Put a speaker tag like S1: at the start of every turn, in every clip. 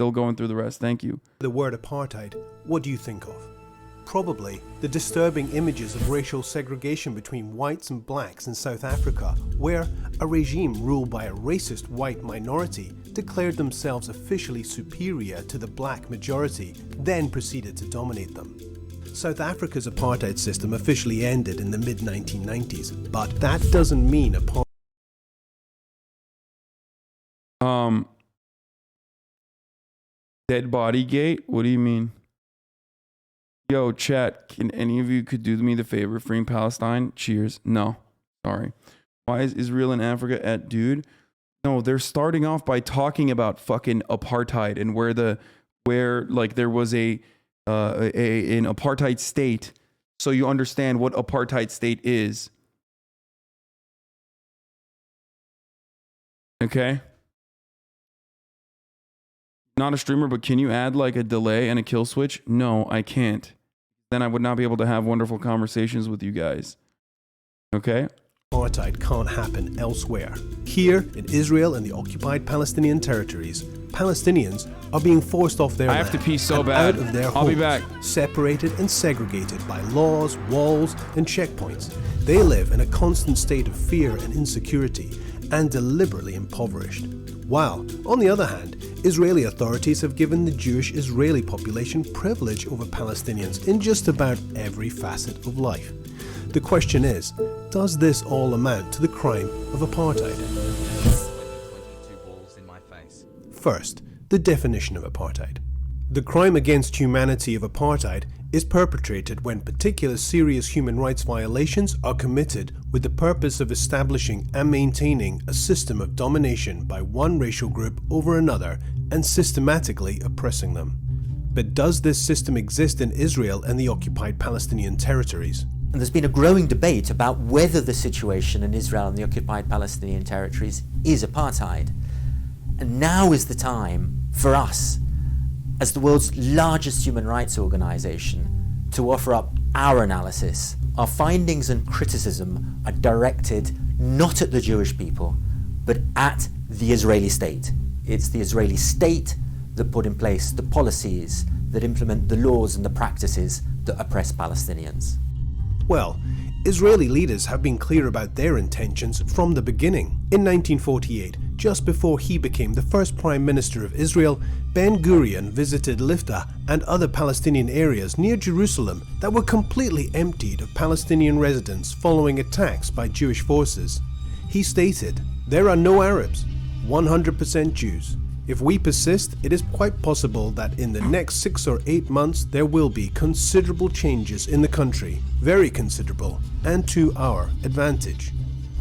S1: Still going through the rest. Thank you.
S2: The word apartheid, what do you think of? Probably the disturbing images of racial segregation between whites and blacks in South Africa, where a regime ruled by a racist white minority declared themselves officially superior to the black majority, then proceeded to dominate them. South Africa's apartheid system officially ended in the mid-1990s, but that doesn't mean apartheid.
S1: Dead body gate? What do you mean? Yo, chat, can any of you could do me the favor freeing Palestine? Cheers. No. Sorry. Why is Israel and Africa at dude? No, they're starting off by talking about fucking apartheid and where like there was an apartheid state, so you understand what apartheid state is. Okay? Not a streamer, but can you add like a delay and a kill switch? No, I can't. Then I would not be able to have wonderful conversations with you guys. Okay?
S2: Apartheid can't happen elsewhere. Here, in Israel and the occupied Palestinian territories, Palestinians are being forced off their land.
S1: I have to pee so
S2: and
S1: bad.
S2: Out of their
S1: I'll
S2: homes,
S1: be back.
S2: separated and segregated by laws, walls, and checkpoints. They live in a constant state of fear and insecurity, and deliberately impoverished. While, on the other hand, Israeli authorities have given the Jewish Israeli population privilege over Palestinians in just about every facet of life. The question is, does this all amount to the crime of apartheid? First, the definition of apartheid. The crime against humanity of apartheid is perpetrated when particular serious human rights violations are committed with the purpose of establishing and maintaining a system of domination by one racial group over another and systematically oppressing them. But does this system exist in Israel and the occupied Palestinian territories?
S3: And there's been a growing debate about whether the situation in Israel and the occupied Palestinian territories is apartheid. And now is the time for us, as the world's largest human rights organization, to offer up our analysis. Our findings and criticism are directed not at the Jewish people, but at the Israeli state. It's the Israeli state that put in place the policies that implement the laws and the practices that oppress Palestinians.
S2: Well, Israeli leaders have been clear about their intentions from the beginning. In 1948, just before he became the first Prime Minister of Israel, Ben-Gurion visited Lifta and other Palestinian areas near Jerusalem that were completely emptied of Palestinian residents following attacks by Jewish forces. He stated, "There are no Arabs, 100% Jews. If we persist, it is quite possible that in the next 6 or 8 months there will be considerable changes in the country, very considerable, and to our advantage."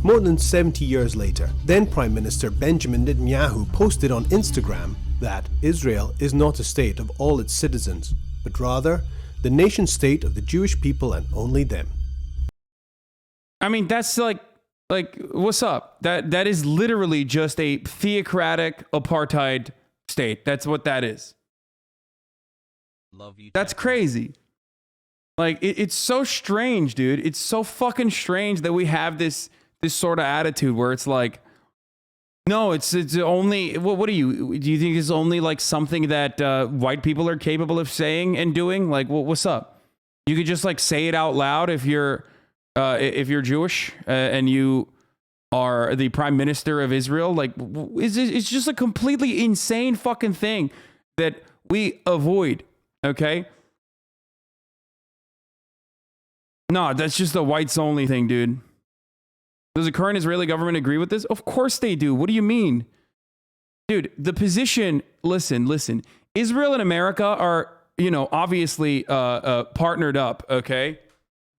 S2: More than 70 years later, then Prime Minister Benjamin Netanyahu posted on Instagram that Israel is not a state of all its citizens, but rather the nation state of the Jewish people and only them.
S1: I mean, that's like what's up? That is literally just a theocratic apartheid state. That's what that is. That's crazy. Like it's so strange, dude. It's so fucking strange that we have this sort of attitude where it's like, no, it's only what do you think it's only like something that white people are capable of saying and doing? Like, what's up? You could just like say it out loud if you're Jewish and you are the Prime Minister of Israel. Like, it's just a completely insane fucking thing that we avoid. Okay. No, that's just a whites only thing, dude. Does the current Israeli government agree with this? Of course they do. What do you mean? Dude, the position, listen. Israel and America are, obviously partnered up, okay?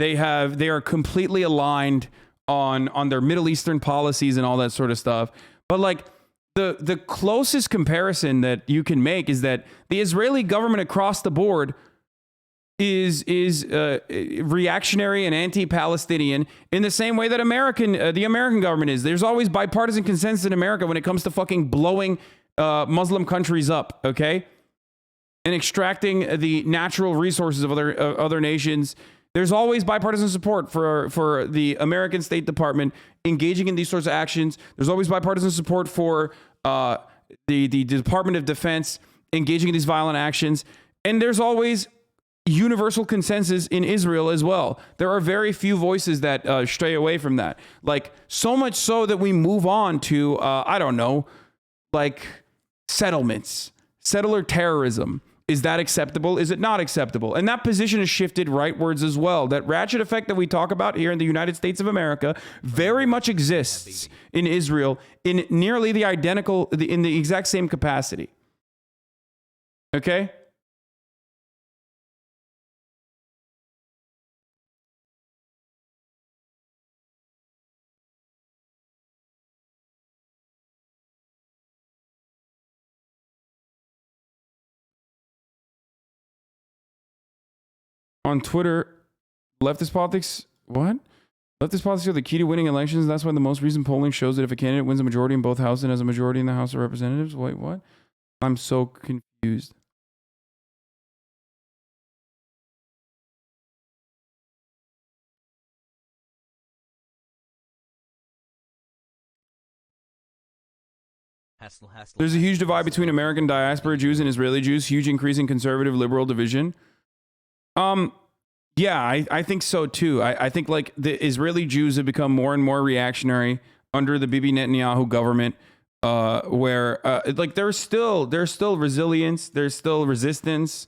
S1: They are completely aligned on their Middle Eastern policies and all that sort of stuff. But like the closest comparison that you can make is that the Israeli government across the board is reactionary and anti-Palestinian in the same way that the American government is. There's always bipartisan consensus in America when it comes to fucking blowing Muslim countries up, okay? And extracting the natural resources of other nations. There's always bipartisan support for the American State Department engaging in these sorts of actions. There's always bipartisan support for the Department of Defense engaging in these violent actions. And there's always universal consensus in Israel as well. There are very few voices that stray away from that. Like, so much so that we move on to, I don't know, like settlements, settler terrorism. Is that acceptable? Is it not acceptable? And that position has shifted rightwards as well. That ratchet effect that we talk about here in the United States of America very much exists in Israel in nearly the identical, in the exact same capacity. Okay? On Twitter, leftist politics, what? Leftist politics are the key to winning elections. That's why the most recent polling shows that if a candidate wins a majority in both houses and has a majority in the House of Representatives, wait, what? I'm so confused. There's a huge divide between American diaspora Jews and Israeli Jews, huge increase in conservative liberal division. Yeah, I think so too. I think like the Israeli Jews have become more and more reactionary under the Bibi Netanyahu government, where like there's still resilience, there's still resistance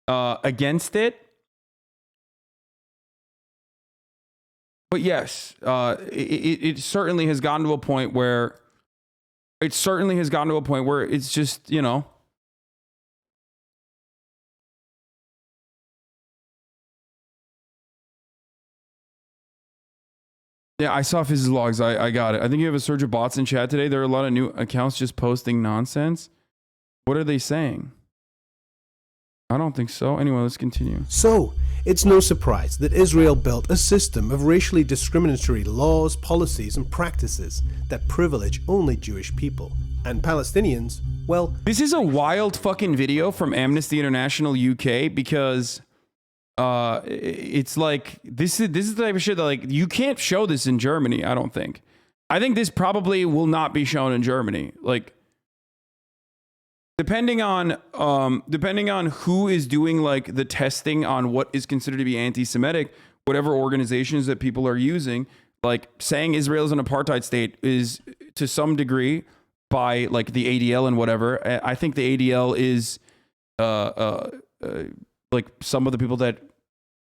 S1: against it. But yes, it certainly has gotten to a point where it's just, you know. Yeah, I saw Fizz's logs. I got it. I think you have a surge of bots in chat today. There are a lot of new accounts just posting nonsense. What are they saying? I don't think so. Anyway, let's continue.
S2: So, it's no surprise that Israel built a system of racially discriminatory laws, policies, and practices that privilege only Jewish people. And Palestinians, well...
S1: This is a wild fucking video from Amnesty International UK because... it's like this is the type of shit that like you can't show this in Germany. I don't think. I think this probably will not be shown in Germany. Like, depending on who is doing like the testing on what is considered to be anti-Semitic, whatever organizations that people are using, like saying Israel is an apartheid state is to some degree by like the ADL and whatever. I think the ADL is like some of the people that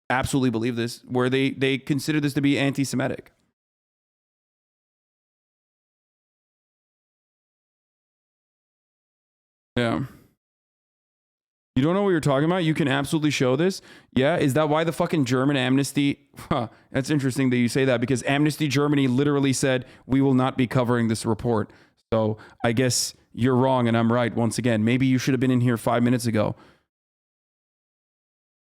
S1: absolutely believe this, where they consider this to be anti-Semitic. Yeah. You don't know what you're talking about? You can absolutely show this. Yeah. Is that why the fucking German Amnesty? Huh, that's interesting that you say that, because Amnesty Germany literally said, we will not be covering this report. So I guess you're wrong and I'm right once again. Maybe you should have been in here 5 minutes ago.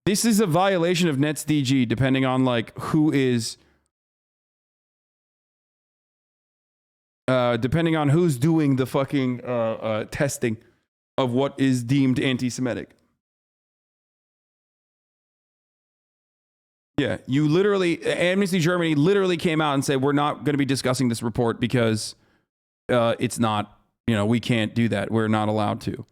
S1: This is a violation of NetzDG, depending on like who is, depending on who's doing the fucking testing of what is deemed anti-Semitic. Yeah, you literally, Amnesty Germany literally came out and said, we're not going to be discussing this report because it's not, you know, we can't do that. We're not allowed to.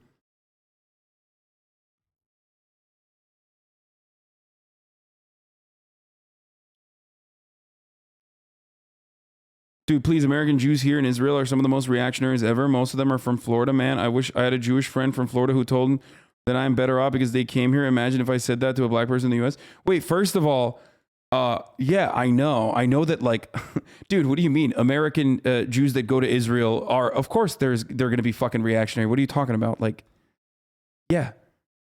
S1: Dude, please, American Jews here in Israel are some of the most reactionaries ever. Most of them are from Florida, man. I wish I had a Jewish friend from Florida who told him that I'm better off because they came here. Imagine if I said that to a black person in the U.S. Wait, first of all, yeah, I know. I know that, like, dude, what do you mean? American Jews that go to Israel are, of course, they're going to be fucking reactionary. What are you talking about? Like, yeah,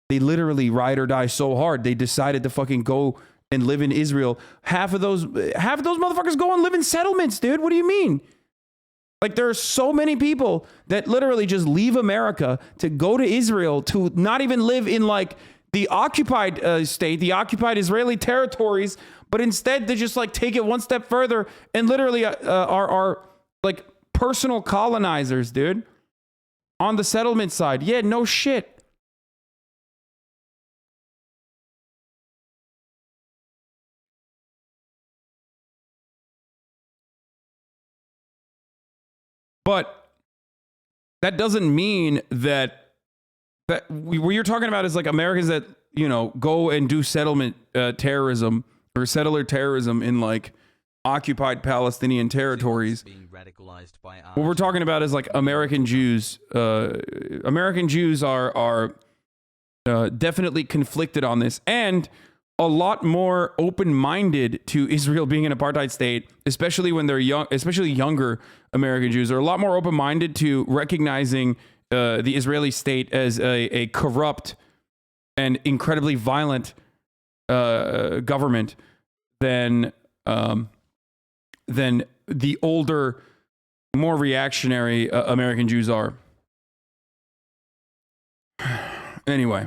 S1: they literally ride or die so hard. They decided to fucking go and live in Israel. Half of those motherfuckers go and live in settlements, dude. What do you mean? Like, there are so many people that literally just leave America to go to Israel, to not even live in like the occupied state, the occupied Israeli territories, but instead they just like take it one step further and literally are like personal colonizers, dude. On the settlement side. Yeah, no shit. But that doesn't mean that that what you're talking about is like Americans that, you know, go and do settlement terrorism or settler terrorism in like occupied Palestinian territories. What we're talking about is like American Jews. American Jews are definitely conflicted on this, and a lot more open-minded to Israel being an apartheid state, especially when they're young, especially younger American Jews are a lot more open-minded to recognizing the Israeli state as a corrupt and incredibly violent government than the older, more reactionary American Jews are. Anyway,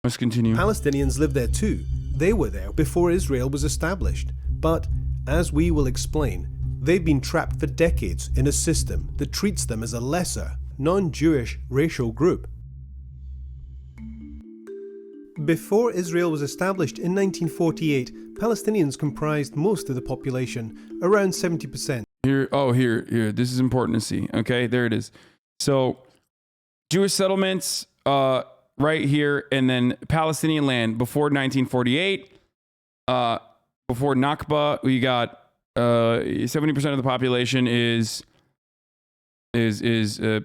S1: let's continue.
S2: Palestinians live there too. They were there before Israel was established. But, as we will explain, they've been trapped for decades in a system that treats them as a lesser, non-Jewish racial group. Before Israel was established in 1948, Palestinians comprised most of the population, around 70%.
S1: Here. This is important to see. Okay, there it is. So, Jewish settlements, right here, and then Palestinian land before 1948. Before Nakba, we got 70% of the population is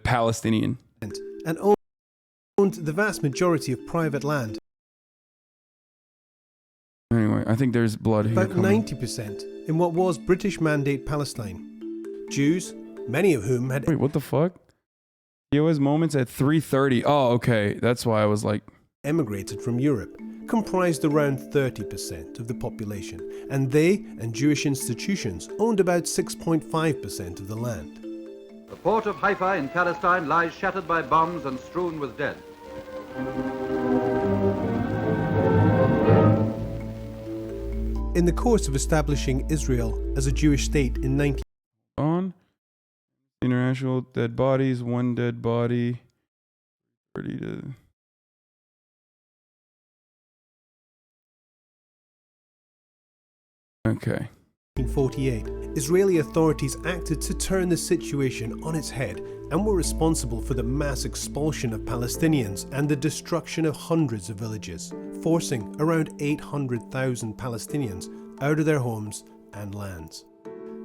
S1: Palestinian,
S2: And owned the vast majority of private land.
S1: Anyway, I think there's blood here.
S2: About 90% in what was British Mandate Palestine. Jews, many of whom had...
S1: Wait, what the fuck? He always moments at 3:30. Oh, okay. That's why I was like...
S2: emigrated from Europe, comprised around 30% of the population, and they and Jewish institutions owned about 6.5% of the land.
S4: The port of Haifa in Palestine lies shattered by bombs and strewn with dead.
S2: In the course of establishing Israel as a Jewish state in 19...
S1: On international dead bodies, one dead body, 30 to... Okay.
S2: 1948, Israeli authorities acted to turn the situation on its head and were responsible for the mass expulsion of Palestinians and the destruction of hundreds of villages, forcing around 800,000 Palestinians out of their homes and lands.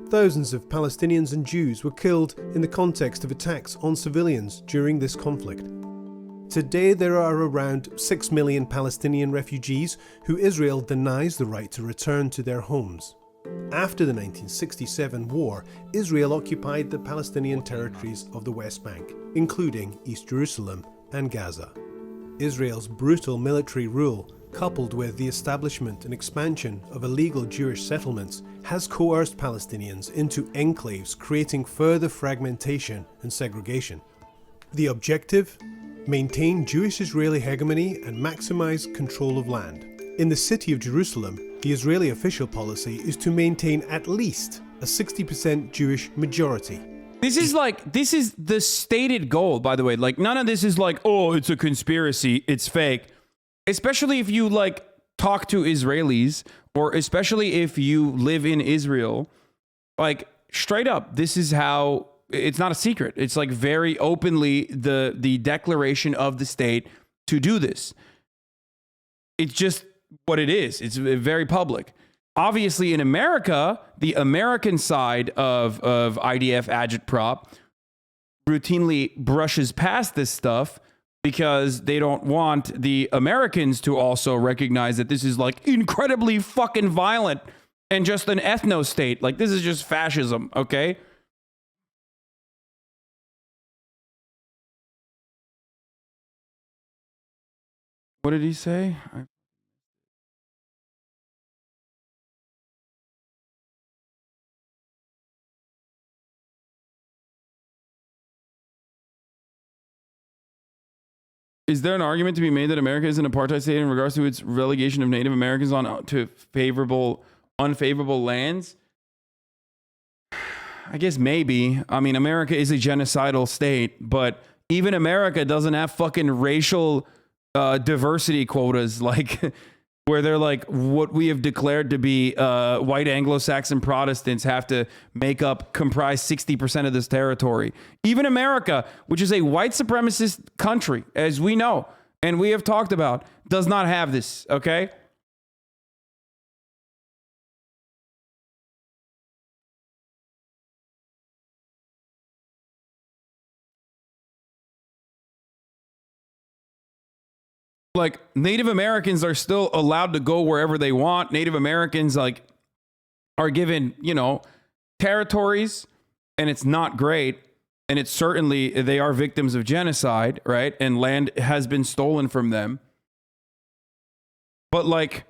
S2: Thousands of Palestinians and Jews were killed in the context of attacks on civilians during this conflict. Today there are around 6 million Palestinian refugees who Israel denies the right to return to their homes. After the 1967 war, Israel occupied the Palestinian territories of the West Bank, including East Jerusalem and Gaza. Israel's brutal military rule, coupled with the establishment and expansion of illegal Jewish settlements, has coerced Palestinians into enclaves, creating further fragmentation and segregation. The objective? Maintain Jewish-Israeli hegemony and maximize control of land. In the city of Jerusalem, the Israeli official policy is to maintain at least a 60% Jewish majority.
S1: This is the stated goal, by the way. Like, none of this is like, oh, it's a conspiracy, it's fake. Especially if you like talk to Israelis, or especially if you live in Israel, like straight up, this is how, it's not a secret. It's like very openly the declaration of the state to do this. It's just what it is. It's very public. Obviously, in America, the American side of IDF agitprop routinely brushes past this stuff because they don't want the Americans to also recognize that this is like incredibly fucking violent and just an ethno state. Like, this is just fascism, okay? What did he say? Is there an argument to be made that America is an apartheid state in regards to its relegation of Native Americans to unfavorable lands? I guess maybe. I mean, America is a genocidal state, but even America doesn't have fucking racial diversity quotas like where they're like, what we have declared to be white Anglo-Saxon Protestants have to comprise 60% of this territory. Even America, which is a white supremacist country, as we know, and we have talked about, does not have this, okay? Like, Native Americans are still allowed to go wherever they want. Native Americans, like, are given, territories, and it's not great. And it's certainly, they are victims of genocide, right? And land has been stolen from them. But, like,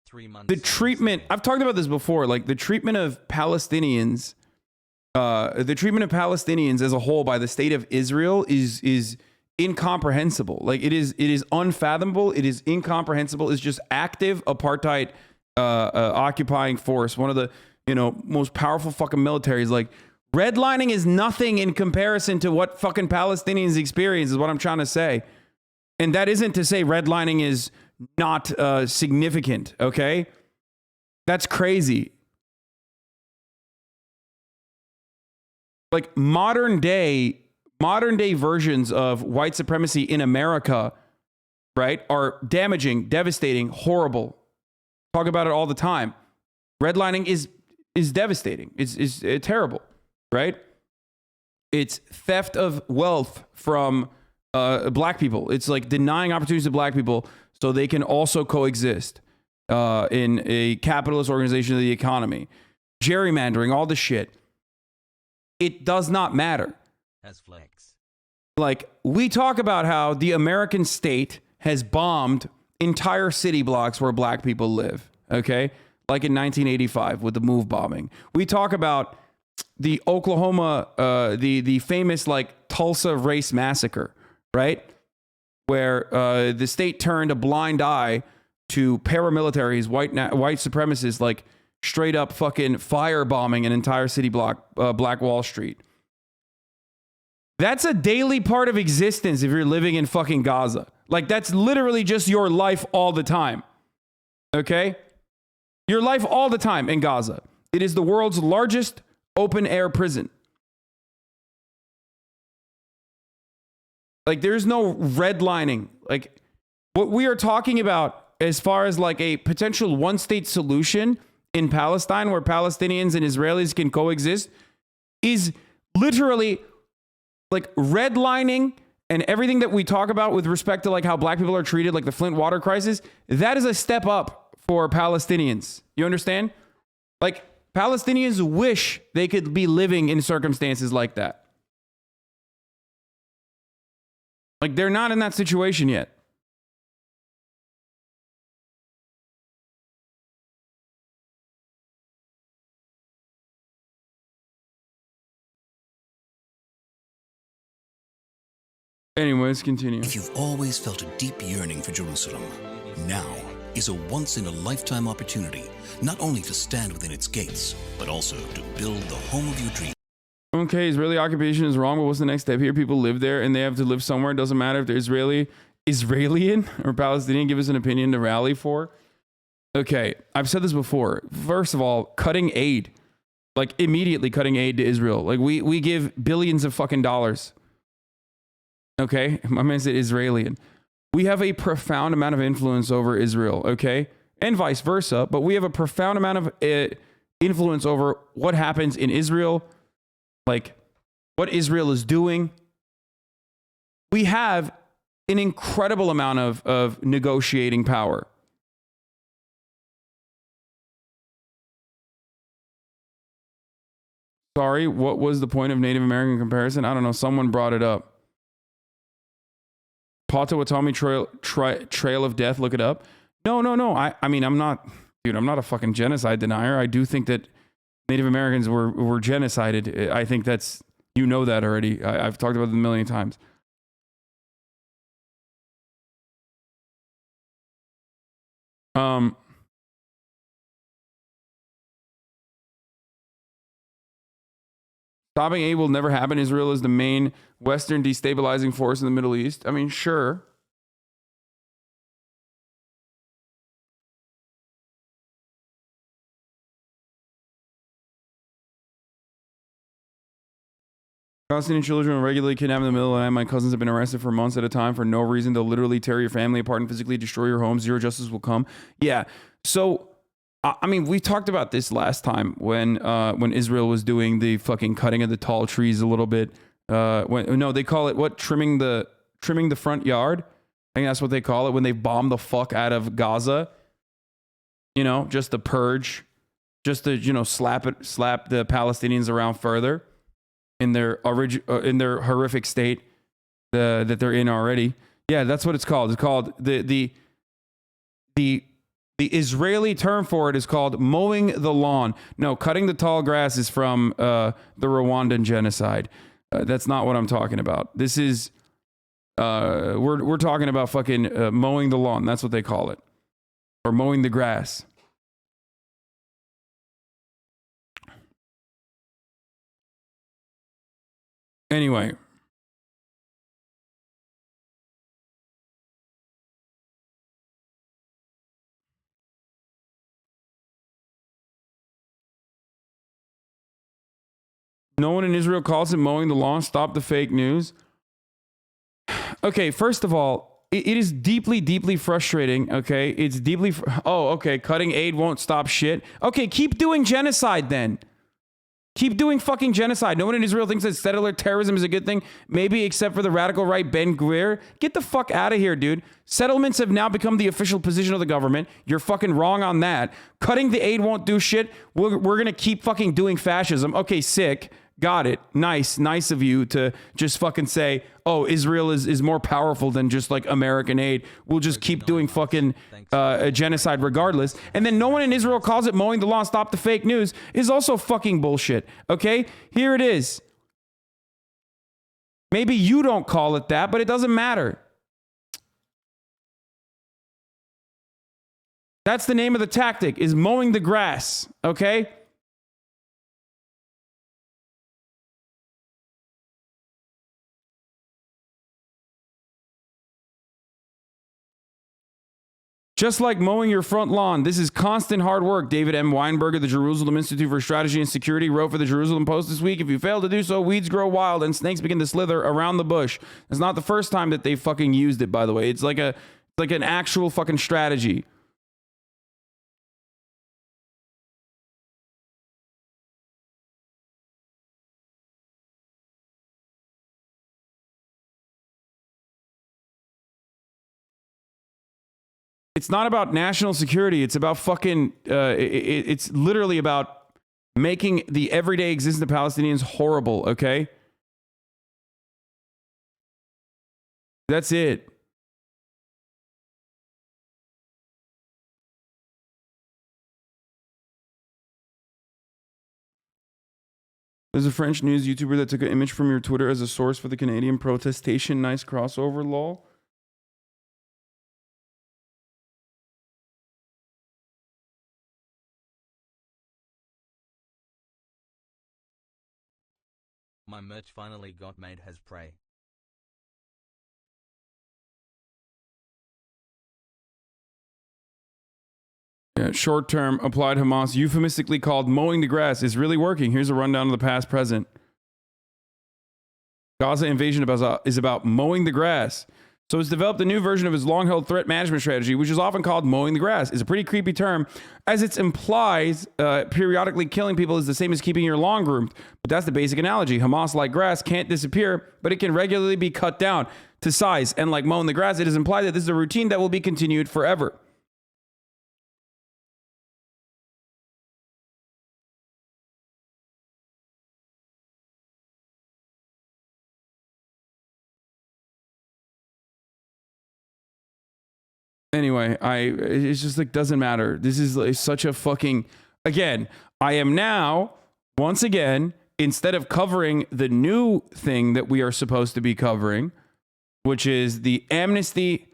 S5: 3 months.
S1: the treatment, I've talked about this before, like, the treatment of Palestinians as a whole by the state of Israel is incomprehensible. Like, it is unfathomable. It is incomprehensible. It's just active apartheid occupying force. One of the most powerful fucking militaries. Like, redlining is nothing in comparison to what fucking Palestinians experience. Is what I'm trying to say. And that isn't to say redlining is not significant. Okay, that's crazy. Like, modern day versions of white supremacy in America, right, are damaging, devastating, horrible. Talk about it all the time. Redlining is devastating. It's terrible, right? It's theft of wealth from black people. It's like denying opportunities to black people so they can also coexist in a capitalist organization of the economy. Gerrymandering, all this shit. It does not matter.
S5: As flex.
S1: Like, we talk about how the American state has bombed entire city blocks where black people live, okay? Like in 1985 with the move bombing. We talk about the Oklahoma, the famous, like, Tulsa race massacre, right? Where the state turned a blind eye to paramilitaries, white supremacists, like, straight up fucking firebombing an entire city block, Black Wall Street. That's a daily part of existence if you're living in fucking Gaza. Like, that's literally just your life all the time. Okay? Your life all the time in Gaza. It is the world's largest open air prison. Like, there's no redlining. Like, what we are talking about as far as like a potential one-state solution in Palestine where Palestinians and Israelis can coexist is literally like redlining and everything that we talk about with respect to like how black people are treated, like the Flint water crisis. That is a step up for Palestinians. You understand? Like, Palestinians wish they could be living in circumstances like that. Like, they're not in that situation yet. Anyways, continue.
S6: If you've always felt a deep yearning for Jerusalem, now is a once-in-a-lifetime opportunity, not only to stand within its gates, but also to build the home of your dreams.
S1: Okay, Israeli occupation is wrong, but what's the next step here? People live there and they have to live somewhere. It doesn't matter if they're Israeli or Palestinian. Give us an opinion to rally for. Okay, I've said this before. First of all, cutting aid. Like, immediately cutting aid to Israel. Like, we give billions of fucking dollars. Okay, my man said Israeli. We have a profound amount of influence over Israel, okay? And vice versa, but we have a profound amount of influence over what happens in Israel, like what Israel is doing. We have an incredible amount of negotiating power. Sorry, what was the point of Native American comparison? I don't know, someone brought it up. Potawatomi Trail of Death, look it up. No. I mean, I'm not a fucking genocide denier. I do think that Native Americans were genocided. I think that's, you know that already. I've talked about it a million times. Stopping aid will never happen. Israel is the main Western destabilizing force in the Middle East. I mean, sure. Palestinian children are regularly kidnapped in the middle of the night. My cousins have been arrested for months at a time for no reason. They'll literally tear your family apart and physically destroy your home. Zero justice will come. Yeah. So, I mean, we talked about this last time when Israel was doing the fucking cutting of the tall trees a little bit. No, they call it what? Trimming the front yard. I think that's what they call it when they bomb the fuck out of Gaza. You know, just to purge, just to, you know, slap the Palestinians around further in their horrific state that they're in already. Yeah, that's what it's called. It's called the Israeli term for it is called mowing the lawn. No, cutting the tall grass is from the Rwandan genocide. That's not what I'm talking about. This is we're talking about fucking mowing the lawn. That's what they call it, or mowing the grass. Anyway. No one in Israel calls it mowing the lawn. Stop the fake news. Okay, first of all, it is deeply, deeply frustrating. Okay, it's deeply. Okay, cutting aid won't stop shit. Okay, keep doing genocide then. Keep doing fucking genocide. No one in Israel thinks that settler terrorism is a good thing. Maybe except for the radical right Ben Gvir. Get the fuck out of here, dude. Settlements have now become the official position of the government. You're fucking wrong on that. Cutting the aid won't do shit. We're going to keep fucking doing fascism. Okay, sick. Got it. Nice of you to just fucking say, oh, Israel is more powerful than just like American aid. We'll just keep doing fucking genocide regardless. And then no one in Israel calls it mowing the lawn. Stop the fake news is also fucking bullshit. Okay, here it is. Maybe you don't call it that, but it doesn't matter. That's the name of the tactic, is mowing the grass. Okay. Just like mowing your front lawn, this is constant hard work. David M. Weinberg of the Jerusalem Institute for Strategy and Security wrote for the Jerusalem Post this week, if you fail to do so, weeds grow wild and snakes begin to slither around the bush. It's not the first time that they fucking used it, by the way. It's like an actual fucking strategy. It's not about national security. It's about fucking, it's literally about making the everyday existence of Palestinians horrible, okay? That's it. There's a French news YouTuber that took an image from your Twitter as a source for the Canadian protestation. Nice crossover, lol.
S5: My merch finally got made as prey.
S1: Yeah, short-term applied Hamas, euphemistically called mowing the grass, is really working. Here's a rundown of the past, present. Gaza invasion is about mowing the grass. So it's developed a new version of his long-held threat management strategy, which is often called mowing the grass. It's a pretty creepy term, as it implies periodically killing people is the same as keeping your lawn groomed. But that's the basic analogy. Hamas, like grass, can't disappear, but it can regularly be cut down to size. And like mowing the grass, it is implied that this is a routine that will be continued forever. Anyway, it's just like doesn't matter. This is like such a fucking, again, I am now once again, instead of covering the new thing that we are supposed to be covering, which is the Amnesty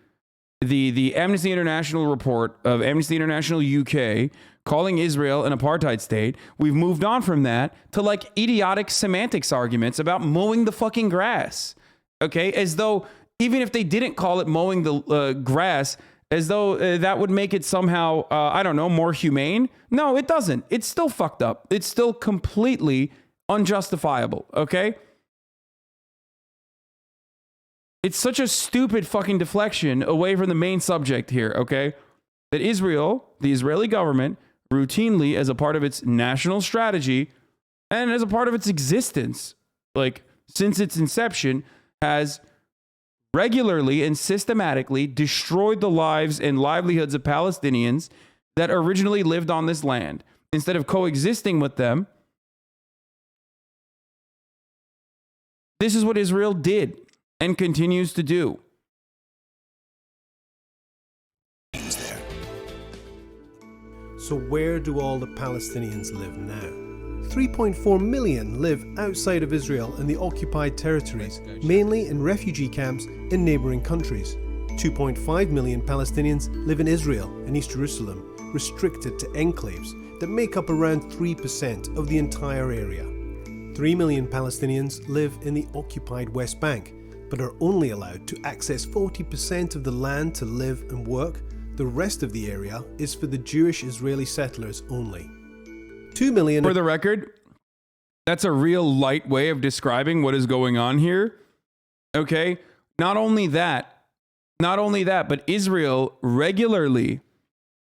S1: International report of Amnesty International UK calling Israel an apartheid state, we've moved on from that to like idiotic semantics arguments about mowing the fucking grass. Okay, as though even if they didn't call it mowing the grass, as though that would make it somehow, I don't know, more humane. No, it doesn't. It's still fucked up. It's still completely unjustifiable, okay? It's such a stupid fucking deflection away from the main subject here, okay? That Israel, the Israeli government, routinely, as a part of its national strategy and as a part of its existence, like since its inception, has regularly and systematically destroyed the lives and livelihoods of Palestinians that originally lived on this land. Instead of coexisting with them, this is what Israel did and continues to do.
S2: So where do all the Palestinians live now? 3.4 million live outside of Israel in the occupied territories, mainly in refugee camps in neighbouring countries. 2.5 million Palestinians live in Israel and East Jerusalem, restricted to enclaves that make up around 3% of the entire area. 3 million Palestinians live in the occupied West Bank, but are only allowed to access 40% of the land to live and work. The rest of the area is for the Jewish Israeli settlers only. 2 million...
S1: For the record, that's a real light way of describing what is going on here. Okay? Not only that, but Israel regularly,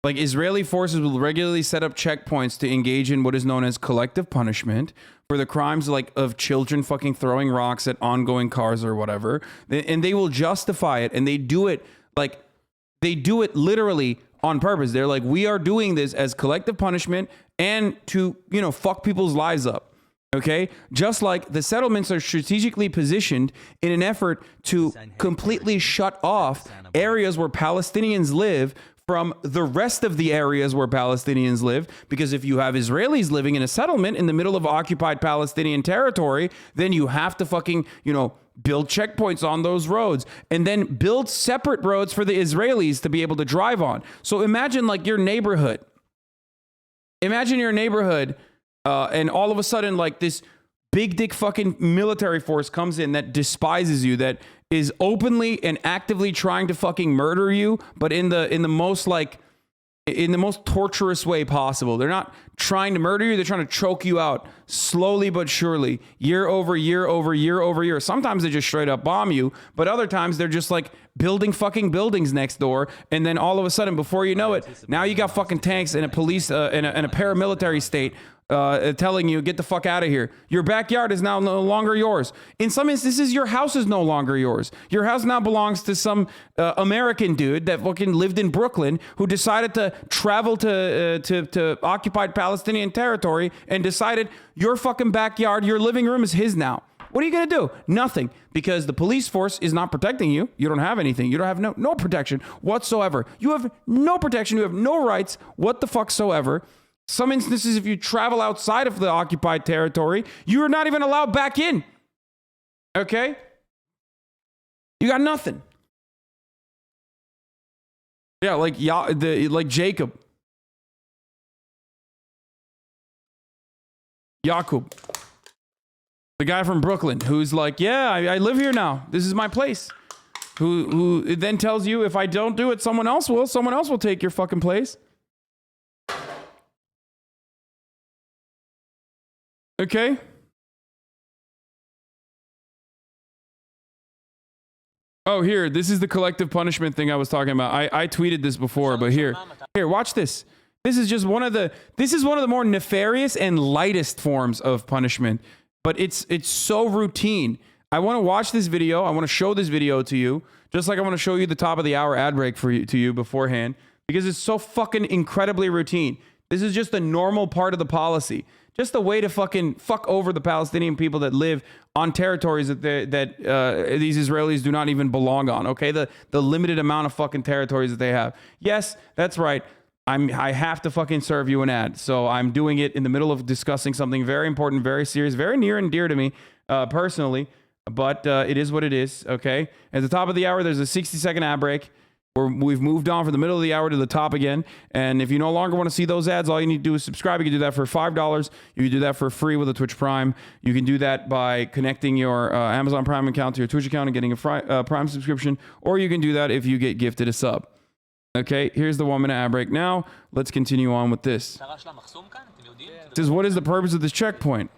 S1: like Israeli forces will regularly set up checkpoints to engage in what is known as collective punishment for the crimes like of children fucking throwing rocks at ongoing cars or whatever. And they will justify it, and they do it literally on purpose. They're like, we are doing this as collective punishment and to, fuck people's lives up. Okay? Just like the settlements are strategically positioned in an effort to completely shut off areas where Palestinians live from the rest of the areas where Palestinians live. Because if you have Israelis living in a settlement in the middle of occupied Palestinian territory, then you have to fucking, build checkpoints on those roads and then build separate roads for the Israelis to be able to drive on. So imagine like your neighborhood. Imagine your neighborhood and all of a sudden like this big dick fucking military force comes in that despises you, that is openly and actively trying to fucking murder you, but in the most torturous way possible. They're not trying to murder you, they're trying to choke you out slowly but surely, year over year over year over year. Sometimes they just straight up bomb you, but other times they're just like building fucking buildings next door, and then all of a sudden, before you know it, now you got fucking tanks and a police and a paramilitary state telling you, get the fuck out of here. Your backyard is now no longer yours. In some instances, your house is no longer yours. Your house now belongs to some American dude that fucking lived in Brooklyn who decided to travel to occupied Palestinian territory and decided your fucking backyard, your living room is his now. What are you going to do? Nothing. Because the police force is not protecting you. You don't have anything. You don't have no protection whatsoever. You have no protection. You have no rights. What the fuck soever. Some instances, if you travel outside of the occupied territory, you are not even allowed back in. Okay? You got nothing. Yeah, like Jacob. Jacob. The guy from Brooklyn who's like, yeah, I live here now. This is my place. Who then tells you, if I don't do it, someone else will. Someone else will take your fucking place. Okay? Oh, here, this is the collective punishment thing I was talking about. I tweeted this before, but here, watch this. This is one of the more nefarious and lightest forms of punishment, but it's so routine. I want to watch this video. I want to show this video to you, just like I want to show you the top of the hour ad break to you beforehand, because it's so fucking incredibly routine. This is just a normal part of the policy. Just a way to fucking fuck over the Palestinian people that live on territories that these Israelis do not even belong on. Okay, the limited amount of fucking territories that they have. Yes, that's right. I have to fucking serve you an ad, so I'm doing it in the middle of discussing something very important, very serious, very near and dear to me personally. But it is what it is. Okay. At the top of the hour, there's a 60-second ad break. We've moved on from the middle of the hour to the top again. And if you no longer want to see those ads, all you need to do is subscribe. You can do that for $5. You can do that for free with a Twitch Prime. You can do that by connecting your Amazon Prime account to your Twitch account and getting a Prime subscription. Or you can do that if you get gifted a sub. Okay, here's the 1 minute ad break now. Let's continue on with this. It says, what is the purpose of this checkpoint?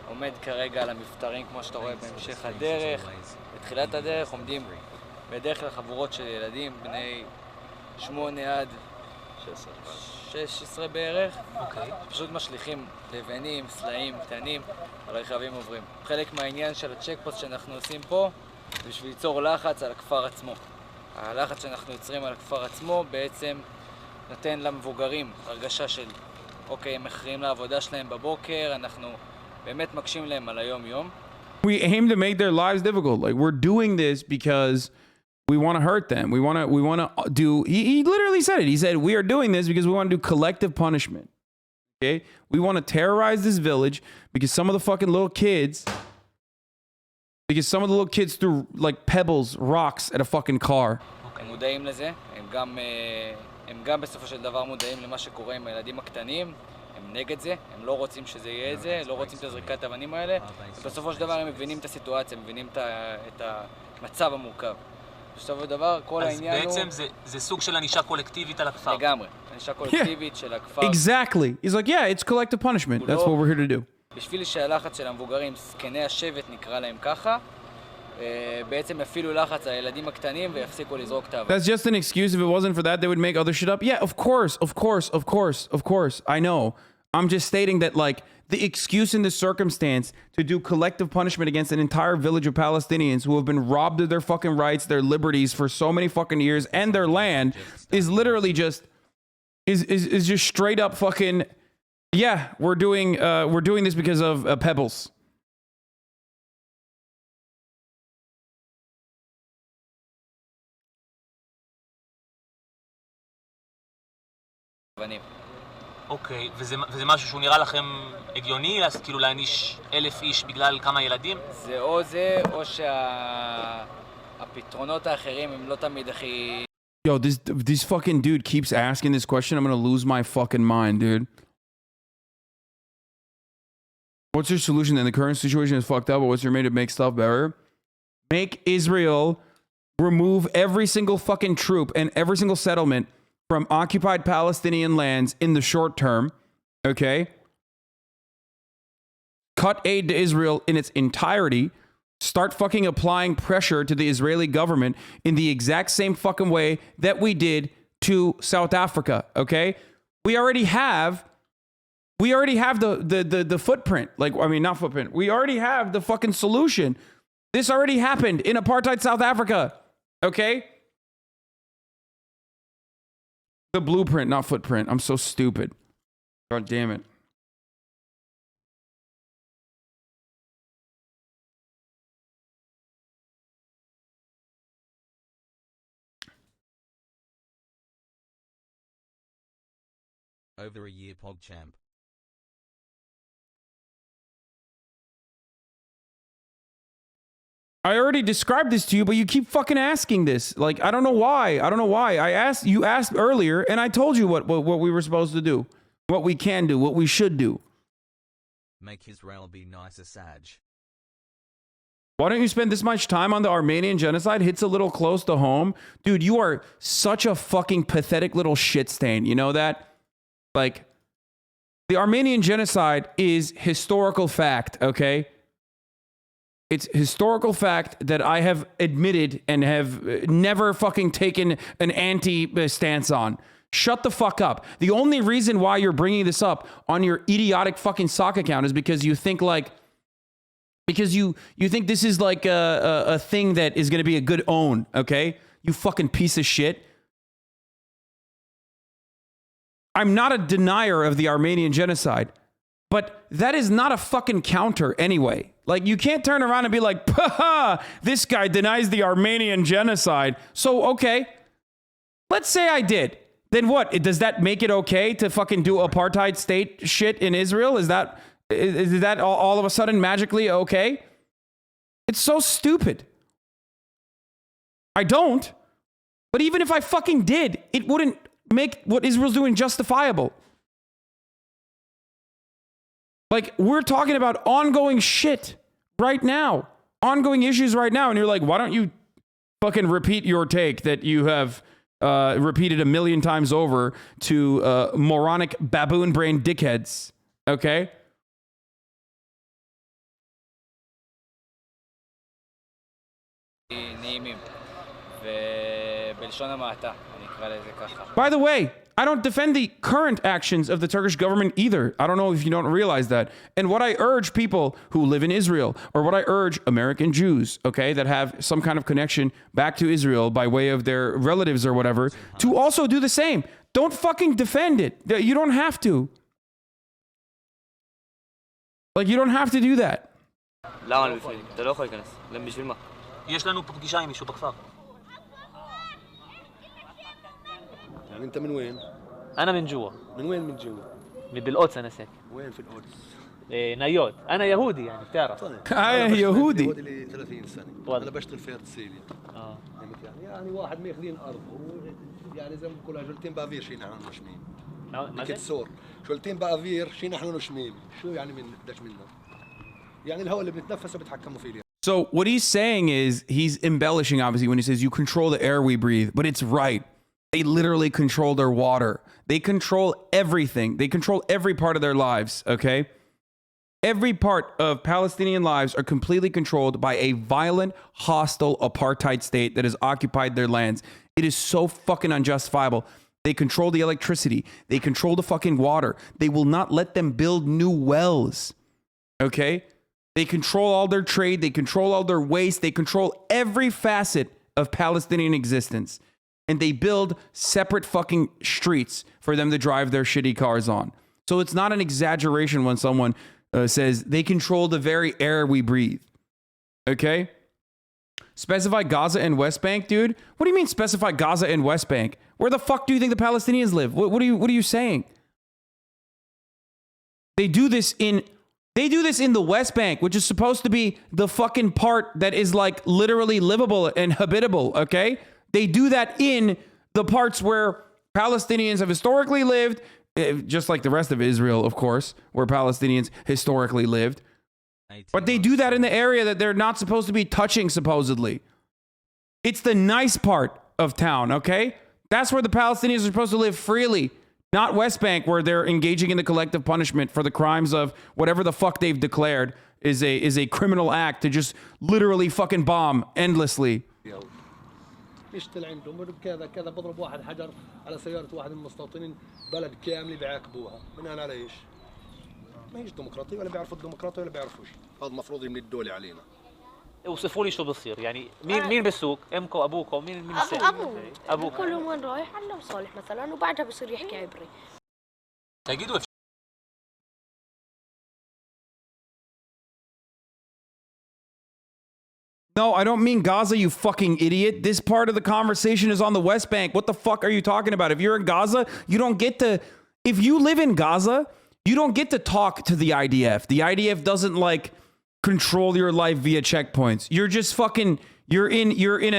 S7: עומד כרגע על המפטרים כמו שאתה רואה בהמשך הדרך. בתחילת הדרך עומדים בדרך כלל חבורות של ילדים בני 8 עד 16 בערך, פשוט משליכים לבנים, סלעים, קטנים, על הרכבים עוברים. חלק מהעניין של הצ'קפוסט שאנחנו עושים פה זה בשביל ליצור לחץ על הכפר עצמו. הלחץ שאנחנו יוצרים על הכפר עצמו בעצם נותן למבוגרים הרגשה של אוקיי, הם מכריעים לעבודה שלהם בבוקר, אנחנו באמת מקשים להם על היום-יום.
S1: We aim to make their lives difficult. Like, we're doing this because we want to hurt them. We want to do, he literally said it. He said, we are doing this because we want to do collective punishment. Okay? We want to terrorize this village because some of the little kids threw like pebbles, rocks at a fucking car.
S7: הם מודעים לזה, הם גם בסופו של דבר מודעים למה שקורה עם הילדים הקטנים, הם נגד זה, הם לא רוצים שזה יהיה את זה, לא רוצים את הזריקת האבנים האלה, ובסופו של דבר הם מבינים את הסיטואציה, הם מבינים את המצב המורכב. בסופו של דבר, כל העניין הוא...
S8: אז בעצם זה סוג של ענישה קולקטיבית על הכפר.
S7: לגמרי, ענישה קולקטיבית של הכפר.
S1: Exactly. He's like, yeah, it's collective punishment. That's what we're here to do.
S7: בשביל שהלחץ של המבוגרים, זקני השבט נקרא להם ככה, בעצם יפעילו לחץ על הילדים הקטנים ויפסיקו לזרוק את האבנים.
S1: That's just an excuse. If it wasn't for that, they would make other shit up. Yeah, of course. I know. I'm just stating that, like, the excuse in this circumstance to do collective punishment against an entire village of Palestinians who have been robbed of their fucking rights, their liberties for so many fucking years, and their land is literally just is just straight up fucking, yeah, we're doing this because of pebbles.
S8: אוקיי, וזה משהו שהוא נראה לכם הגיוני, אז כאילו להעניש 1,000 איש בגלל כמה ילדים?
S7: זה או שהפתרונות האחרים הם לא תמיד הכי...
S1: Yo, this fucking dude keeps asking this question. I'm gonna lose my fucking mind, dude. What's your solution then? The current situation is fucked up, but what's your way to make stuff better? Make Israel remove every single fucking troop and every single settlement from occupied Palestinian lands in the short term, okay? Cut aid to Israel in its entirety. Start fucking applying pressure to the Israeli government in the exact same fucking way that we did to South Africa, okay? We already have the footprint. Like, I mean, not footprint. We already have the fucking solution. This already happened in apartheid South Africa, okay? The blueprint, not footprint. I'm so stupid. God damn it.
S5: Over a year, PogChamp.
S1: I already described this to you, but you keep fucking asking this. Like, I don't know why. You asked earlier, and I told you what we were supposed to do. What we can do, what we should do.
S5: Make Israel be nicer, Saj.
S1: Why don't you spend this much time on the Armenian genocide? Hits a little close to home. Dude, you are such a fucking pathetic little shit stain. You know that? Like, the Armenian genocide is historical fact, okay? It's historical fact that I have admitted and have never fucking taken an anti-stance on. Shut the fuck up. The only reason why you're bringing this up on your idiotic fucking sock account is because you think like, because you think this is like a thing that is going to be a good own, okay? You fucking piece of shit. I'm not a denier of the Armenian genocide, but that is not a fucking counter anyway. Like, you can't turn around and be like, ha, this guy denies the Armenian genocide. So, okay, let's say I did. Then what? Does that make it okay to fucking do apartheid state shit in Israel? Is that all of a sudden magically okay? It's so stupid. I don't. But even if I fucking did, it wouldn't make what Israel's doing justifiable. Like, we're talking about ongoing shit right now. Ongoing issues right now. And you're like, why don't you fucking repeat your take that you have repeated 1,000,000 times over to moronic baboon brain dickheads? Okay?
S7: נעימים. ובלשון המעטה, אני אקרא לזה ככה.
S1: By the way, I don't defend the current actions of the Turkish government either. I don't know if you don't realize that. And what I urge people who live in Israel, or what I urge American Jews, okay, that have some kind of connection back to Israel by way of their relatives or whatever, to also do the same. Don't fucking defend it. You don't have to. Like, you don't have to do that.
S9: למה אני בפנים? אתה לא יכול להיכנס. בשביל מה?
S8: יש לנו פה פגישה עם מישהו בכפר.
S10: يعني انت من وين؟
S8: أنا من جوا.
S10: من وين من جوا؟
S8: من بالقدس أنا ساكن.
S10: وين في القدس؟
S8: نيوت. أنا يهودي يعني بتعرف.
S1: يهودي.
S10: يهودي لي 30 سنة. أنا بشتغل في سيليا. يعني واحد ماخذين أرض يعني زي ما بقولها جولتين بافير شي نحن نشميم. كنت سور. جولتين بافير شي نحن نشميم. شو يعني من بدك منا؟ يعني الهواء اللي بنتنفسه بيتحكموا فيه.
S1: So what he's saying is, he's embellishing obviously when he says you control the air we breathe, but it's right. They literally control their water. They control everything. They control every part of their lives, okay? Every part of Palestinian lives are completely controlled by a violent, hostile apartheid state that has occupied their lands. It is so fucking unjustifiable. They control the electricity. They control the fucking water. They will not let them build new wells, okay? They control all their trade. They control all their waste. They control every facet of Palestinian existence. And they build separate fucking streets for them to drive their shitty cars on. So it's not an exaggeration when someone says they control the very air we breathe. Okay? Specify Gaza and West Bank, dude? What do you mean specify Gaza and West Bank? Where the fuck do you think the Palestinians live? What are you saying? They do this in the West Bank, which is supposed to be the fucking part that is like literally livable and habitable, okay? They do that in the parts where Palestinians have historically lived, just like the rest of Israel, of course, where Palestinians historically lived. But they do that in the area that they're not supposed to be touching, supposedly. It's the nice part of town, okay? That's where the Palestinians are supposed to live freely, not West Bank, where they're engaging in the collective punishment for the crimes of whatever the fuck they've declared is a criminal act to just literally fucking bomb endlessly.
S10: يشتغل عندهم كذا كذا بضرب واحد حجر على سيارة واحد من المستوطنين بلد كامل بيعاقبوها بناء على ايش؟ ما هيش ديمقراطية ولا بيعرفوا الديمقراطية ولا بيعرفوش هذا المفروض يملي الدولة علينا.
S8: اوصفوا لي شو بصير يعني مين بالسوق؟ امكم ابوكم مين السائق؟
S11: ابوه كلهم وين رايح؟ على وصالح مثلا وبعدها بصير يحكي عبري.
S8: تجدوا
S1: No, I don't mean Gaza, you fucking idiot. This part of the conversation is on the West Bank. What the fuck are you talking about? If you're in Gaza, you don't get to... If you live in Gaza, you don't get to talk to the IDF. The IDF doesn't, like, control your life via checkpoints. You're just fucking... You're in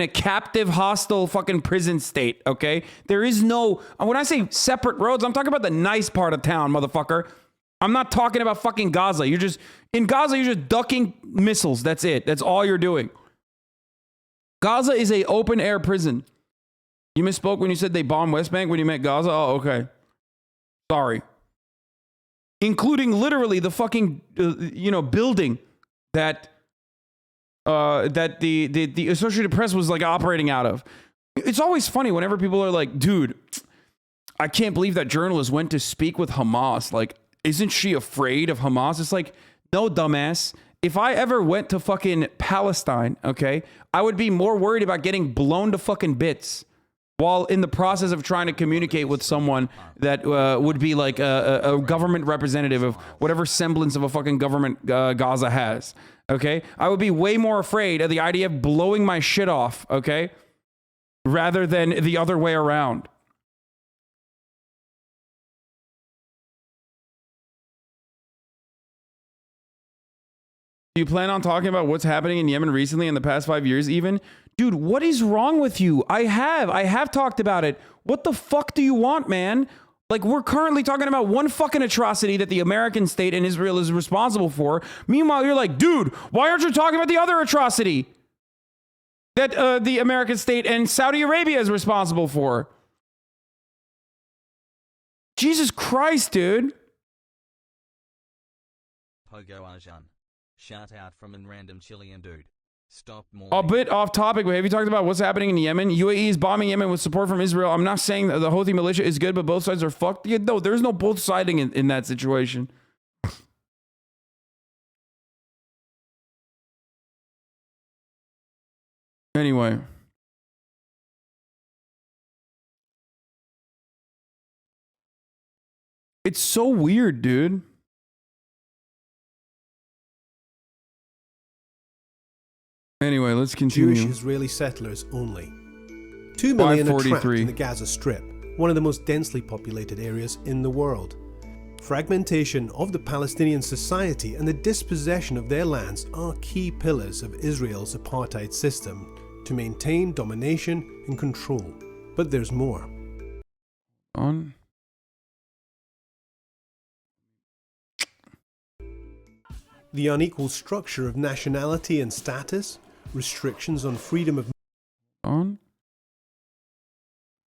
S1: a captive, hostile fucking prison state, okay? There is no... When I say separate roads, I'm talking about the nice part of town, motherfucker. I'm not talking about fucking Gaza. You're just... In Gaza, you're just ducking missiles. That's it. That's all you're doing. Gaza is a open air prison. You misspoke when you said they bombed West Bank when you meant Gaza? Oh, okay. Sorry. Including literally the fucking, building that the Associated Press was like operating out of. It's always funny whenever people are like, dude, I can't believe that journalist went to speak with Hamas. Like, isn't she afraid of Hamas? It's like, no, dumbass. If I ever went to fucking Palestine, okay, I would be more worried about getting blown to fucking bits while in the process of trying to communicate with someone that would be like a government representative of whatever semblance of a fucking government Gaza has, okay? I would be way more afraid of the idea of blowing my shit off, okay, rather than the other way around. Do you plan on talking about what's happening in Yemen recently in the past 5 years even? Dude, what is wrong with you? I have talked about it. What the fuck do you want, man? Like, we're currently talking about one fucking atrocity that the American state and Israel is responsible for. Meanwhile, you're like, dude, why aren't you talking about the other atrocity that the American state and Saudi Arabia is responsible for? Jesus Christ, dude.
S5: Pogo Arjan. Shout out from a random Chilean dude. Stop more.
S1: A bit off topic, but have you talked about what's happening in Yemen? UAE is bombing Yemen with support from Israel. I'm not saying that the Houthi militia is good, but both sides are fucked. Yeah, no, there's no both siding in that situation. Anyway. It's so weird, dude. Anyway, let's continue.
S2: Jewish Israeli settlers only. 2 million are trapped
S1: 543.
S2: in the Gaza Strip, one of the most densely populated areas in the world. Fragmentation of the Palestinian society and the dispossession of their lands are key pillars of Israel's apartheid system to maintain domination and control. But there's more.
S1: On.
S2: The unequal structure of nationality and status, restrictions on freedom of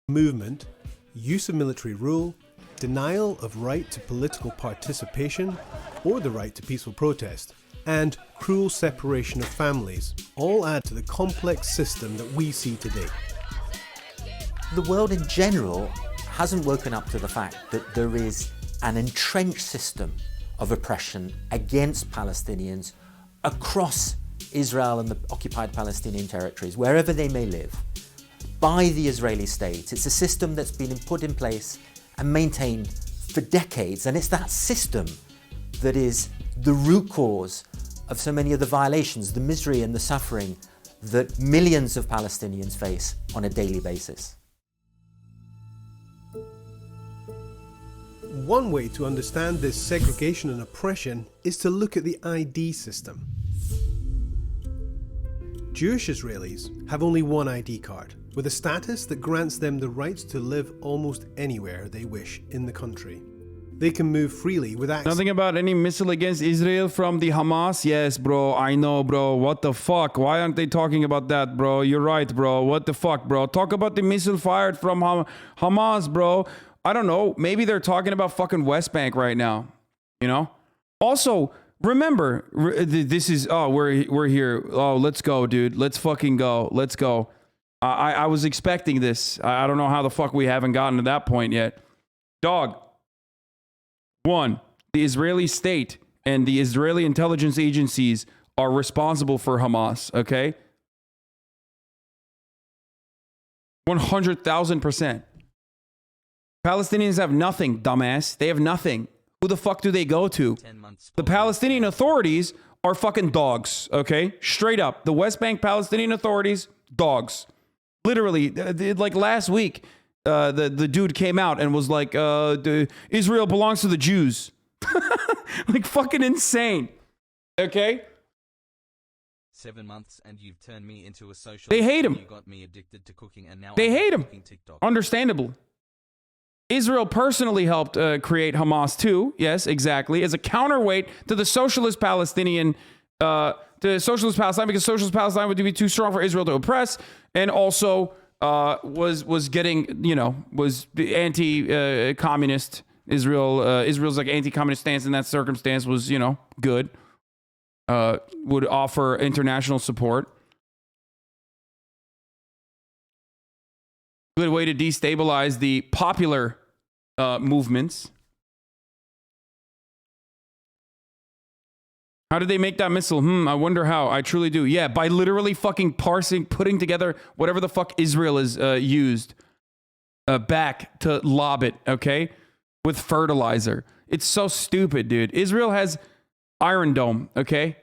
S2: movement, use of military rule, denial of right to political participation or the right to peaceful protest, and cruel separation of families all add to the complex system that we see today.
S3: The world in general hasn't woken up to the fact that there is an entrenched system of oppression against Palestinians across Israel and the occupied Palestinian territories, wherever they may live, by the Israeli state. It's a system that's been put in place and maintained for decades, and it's that system that is the root cause of so many of the violations, the misery and the suffering that millions of Palestinians face on a daily basis.
S2: One way to understand this segregation and oppression is to look at the ID system. Jewish Israelis have only one ID card, with a status that grants them the right to live almost anywhere they wish in the country. They can move freely with access.
S1: Nothing about any missile against Israel from the Hamas? Yes, bro. I know, bro. What the fuck? Why aren't they talking about that, bro? You're right, bro. What the fuck, bro? Talk about the missile fired from Hamas, bro. I don't know. Maybe they're talking about fucking West Bank right now. You know? Also, remember, this is, oh, we're here. Oh, let's go, dude. Let's fucking go. Let's go. I was expecting this. I don't know how the fuck we haven't gotten to that point yet. Dog. One, the Israeli state and the Israeli intelligence agencies are responsible for Hamas, okay? 100,000%. Palestinians have nothing, dumbass. They have nothing. Who the fuck do they go to? The Palestinian authorities are fucking dogs, okay? Straight up. The West Bank Palestinian authorities, dogs. Literally, like last week, the dude came out and was like, Israel belongs to the Jews. Like fucking insane. Okay?
S5: 7 months and you've turned me into a social.
S1: They hate him.
S5: You got me addicted to cooking and now
S1: they
S5: I'm
S1: hate him.
S5: cooking TikTok.
S1: Understandable. Israel personally helped create Hamas too. Yes, exactly. As a counterweight to the socialist Palestinian, to socialist Palestine, because socialist Palestine would be too strong for Israel to oppress, and also was getting, you know, was anti-communist. Israel's like anti-communist stance in that circumstance was, you know, good. Would offer international support. Good way to destabilize the popular movements. How did they make that missile? I wonder how. I truly do. Yeah, by literally fucking putting together whatever the fuck Israel is used back to lob it, okay? With fertilizer. It's so stupid, dude. Israel has Iron Dome, okay?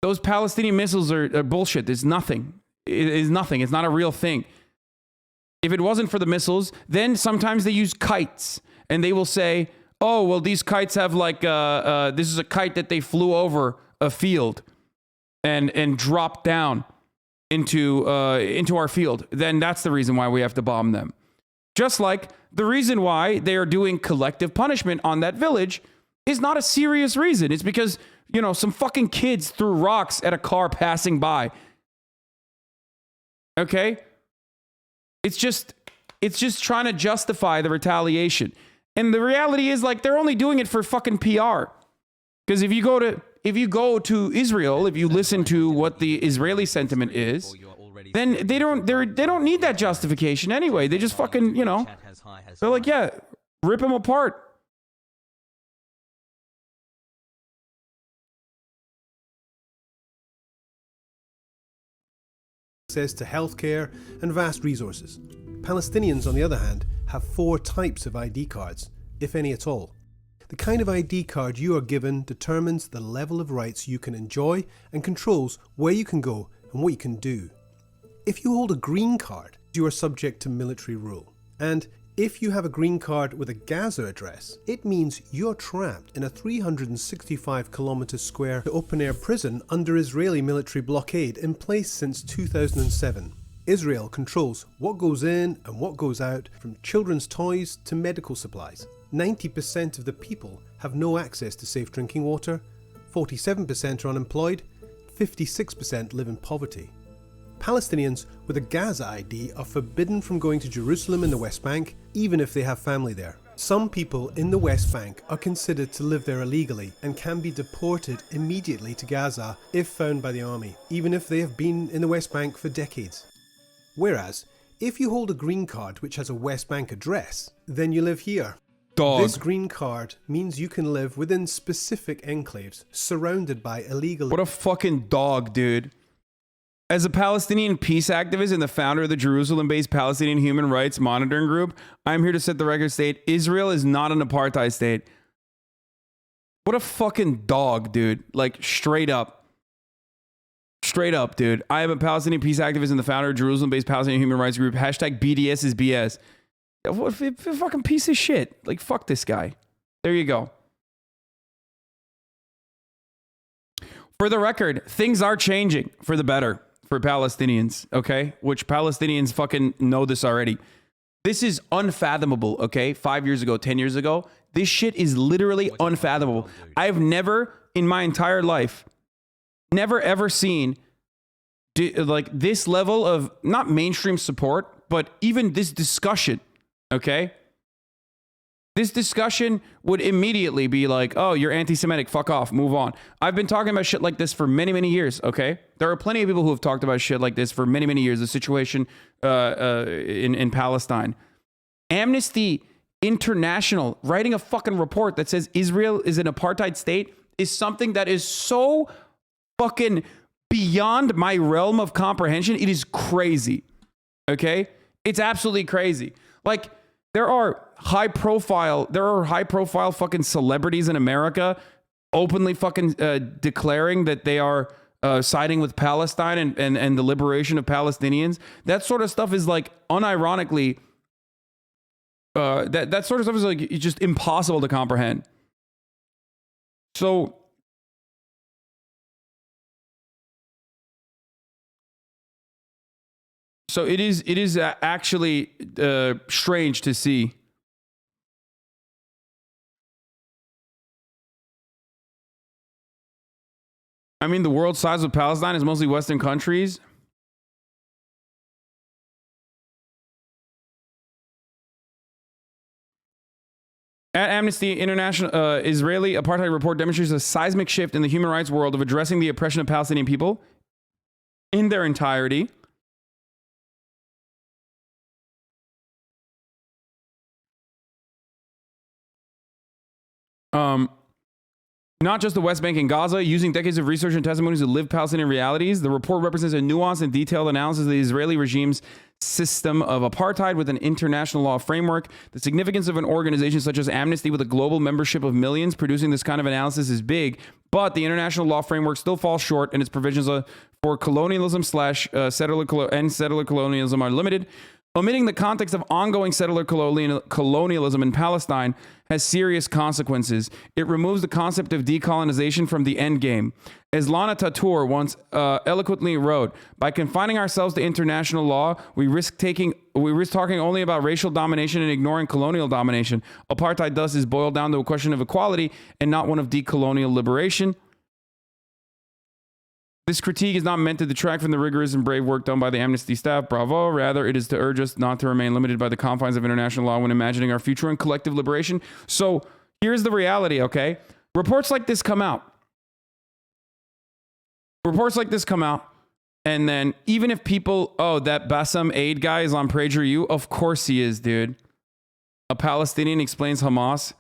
S1: Those Palestinian missiles are bullshit. It's nothing. It is nothing. It's not a real thing. If it wasn't for the missiles, then sometimes they use kites. And they will say, oh, well, these kites have like, this is a kite that they flew over a field and dropped down into our field. Then that's the reason why we have to bomb them. Just like the reason why they are doing collective punishment on that village is not a serious reason. It's because, you know, some fucking kids threw rocks at a car passing by. Okay? It's just trying to justify the retaliation. And the reality is, like, they're only doing it for fucking PR. Because if you go to if you go to Israel, if you listen to what the Israeli sentiment is, then they don't need that justification anyway. They just fucking, you know, they're like, yeah, rip them apart.
S2: Access to healthcare and vast resources. Palestinians, on the other hand, have 4 types of ID cards, if any at all. The kind of ID card you are given determines the level of rights you can enjoy and controls where you can go and what you can do. If you hold a green card, you are subject to military rule. And if you have a green card with a Gaza address, it means you're trapped in a 365-kilometre square open-air prison under Israeli military blockade in place since 2007. Israel controls what goes in and what goes out, from children's toys to medical supplies. 90% of the people have no access to safe drinking water, 47% are unemployed, 56% live in poverty. Palestinians with a Gaza ID are forbidden from going to Jerusalem in the West Bank, even if they have family there. Some people in the West Bank are considered to live there illegally and can be deported immediately to Gaza if found by the army, even if they have been in the West Bank for decades. Whereas, if you hold a green card which has a West Bank address, then you live here.
S1: Dog.
S2: This green card means you can live within specific enclaves, surrounded by illegal...
S1: What a fucking dog, dude. As a Palestinian peace activist and the founder of the Jerusalem-based Palestinian Human Rights Monitoring Group, I'm here to set the record straight. Israel is not an apartheid state. What a fucking dog, dude. Like, straight up. Straight up, dude. I am a Palestinian peace activist and the founder of Jerusalem-based Palestinian Human Rights Group. Hashtag BDS is BS. What a fucking piece of shit. Like, fuck this guy. There you go. For the record, things are changing for the better for Palestinians, okay? Which Palestinians fucking know this already. This is unfathomable, okay? 5 years ago, 10 years ago, this shit is literally unfathomable. I've never in my entire life, never ever seen like this level of not mainstream support, but even this discussion, okay? This discussion would immediately be like, oh, you're anti-Semitic, fuck off, move on. I've been talking about shit like this for many, many years, okay? There are plenty of people who have talked about shit like this for many, many years, the situation in Palestine. Amnesty International writing a fucking report that says Israel is an apartheid state is something that is so fucking beyond my realm of comprehension. It is crazy, okay? It's absolutely crazy. Like, there are high profile fucking celebrities in America openly fucking declaring that they are siding with Palestine and the liberation of Palestinians. That sort of stuff is like unironically, that sort of stuff is like it's just impossible to comprehend. So it is actually strange to see. I mean, the world size of Palestine is mostly Western countries. At Amnesty International, Israeli apartheid report demonstrates a seismic shift in the human rights world of addressing the oppression of Palestinian people in their entirety. Not just the West Bank and Gaza, using decades of research and testimonies to live Palestinian realities, the report represents a nuanced and detailed analysis of the Israeli regime's system of apartheid with an international law framework. The significance of an organization such as Amnesty with a global membership of millions producing this kind of analysis is big, but the international law framework still falls short and its provisions for colonialism settler colonialism are limited. Omitting the context of ongoing settler colonialism in Palestine has serious consequences. It removes the concept of decolonization from the end game. As Lana Tatur once eloquently wrote, by confining ourselves to international law, we risk talking only about racial domination and ignoring colonial domination. Apartheid thus is boiled down to a question of equality and not one of decolonial liberation. This critique is not meant to detract from the rigorous and brave work done by the Amnesty staff. Bravo. Rather, it is to urge us not to remain limited by the confines of international law when imagining our future and collective liberation. So here's the reality, okay? Reports like this come out. reports like this come out, and then even if people, oh, that Bassam Aid guy is on PragerU, of course he is, dude. A Palestinian explains Hamas.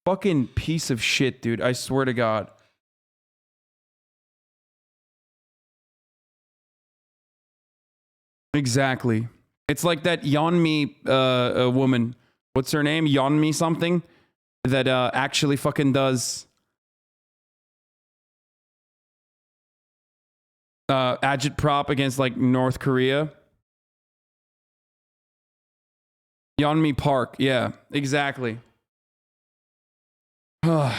S1: Fucking piece of shit, dude. I swear to God. Exactly. It's like that Yeonmi woman. What's her name? Yeonmi something? That actually fucking does agitprop against like North Korea. Yeonmi Park. Yeah, exactly. It's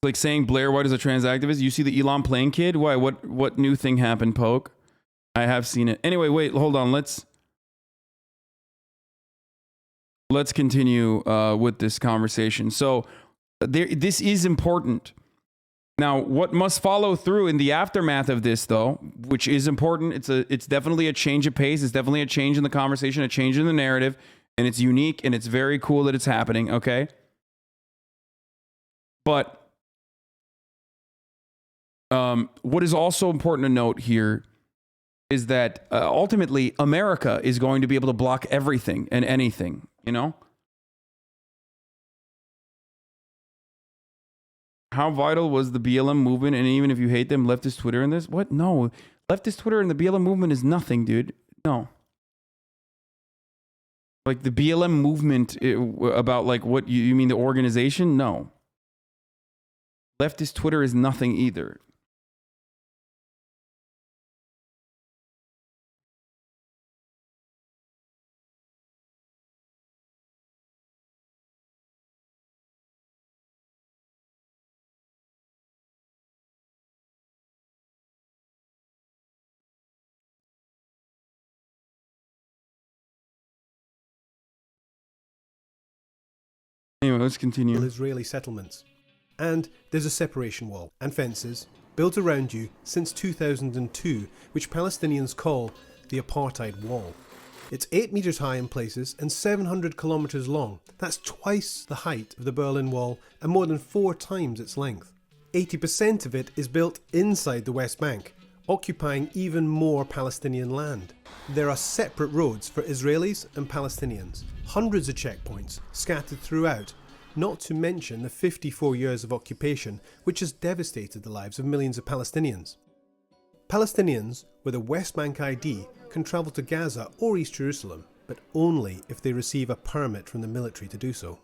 S1: like saying Blair White is a trans activist. You see the Elon playing kid? Why? What new thing happened, Poke? I have seen it. Anyway, wait, hold on. Let's continue with this conversation. So this is important. Now, what must follow through in the aftermath of this, though, which is important, it's definitely a change of pace. It's definitely a change in the conversation, a change in the narrative, and it's unique and it's very cool that it's happening. Okay, but what is also important to note here is that ultimately America is going to be able to block everything and anything, you know? How vital was the BLM movement? And even if you hate them, leftist Twitter in this? What? No. Leftist Twitter and the BLM movement is nothing, dude. No. Like the BLM movement about like what you mean the organization? No. Leftist Twitter is nothing either. Anyway, let's continue.
S2: Israeli settlements. And there's a separation wall and fences built around you since 2002, which Palestinians call the Apartheid Wall. It's 8 meters high in places and 700 kilometers long. That's twice the height of the Berlin Wall and more than 4 times its length. 80% of it is built inside the West Bank, occupying even more Palestinian land. There are separate roads for Israelis and Palestinians, hundreds of checkpoints scattered throughout, not to mention the 54 years of occupation which has devastated the lives of millions of Palestinians. Palestinians with a West Bank ID can travel to Gaza or East Jerusalem, but only if they receive a permit from the military to do so.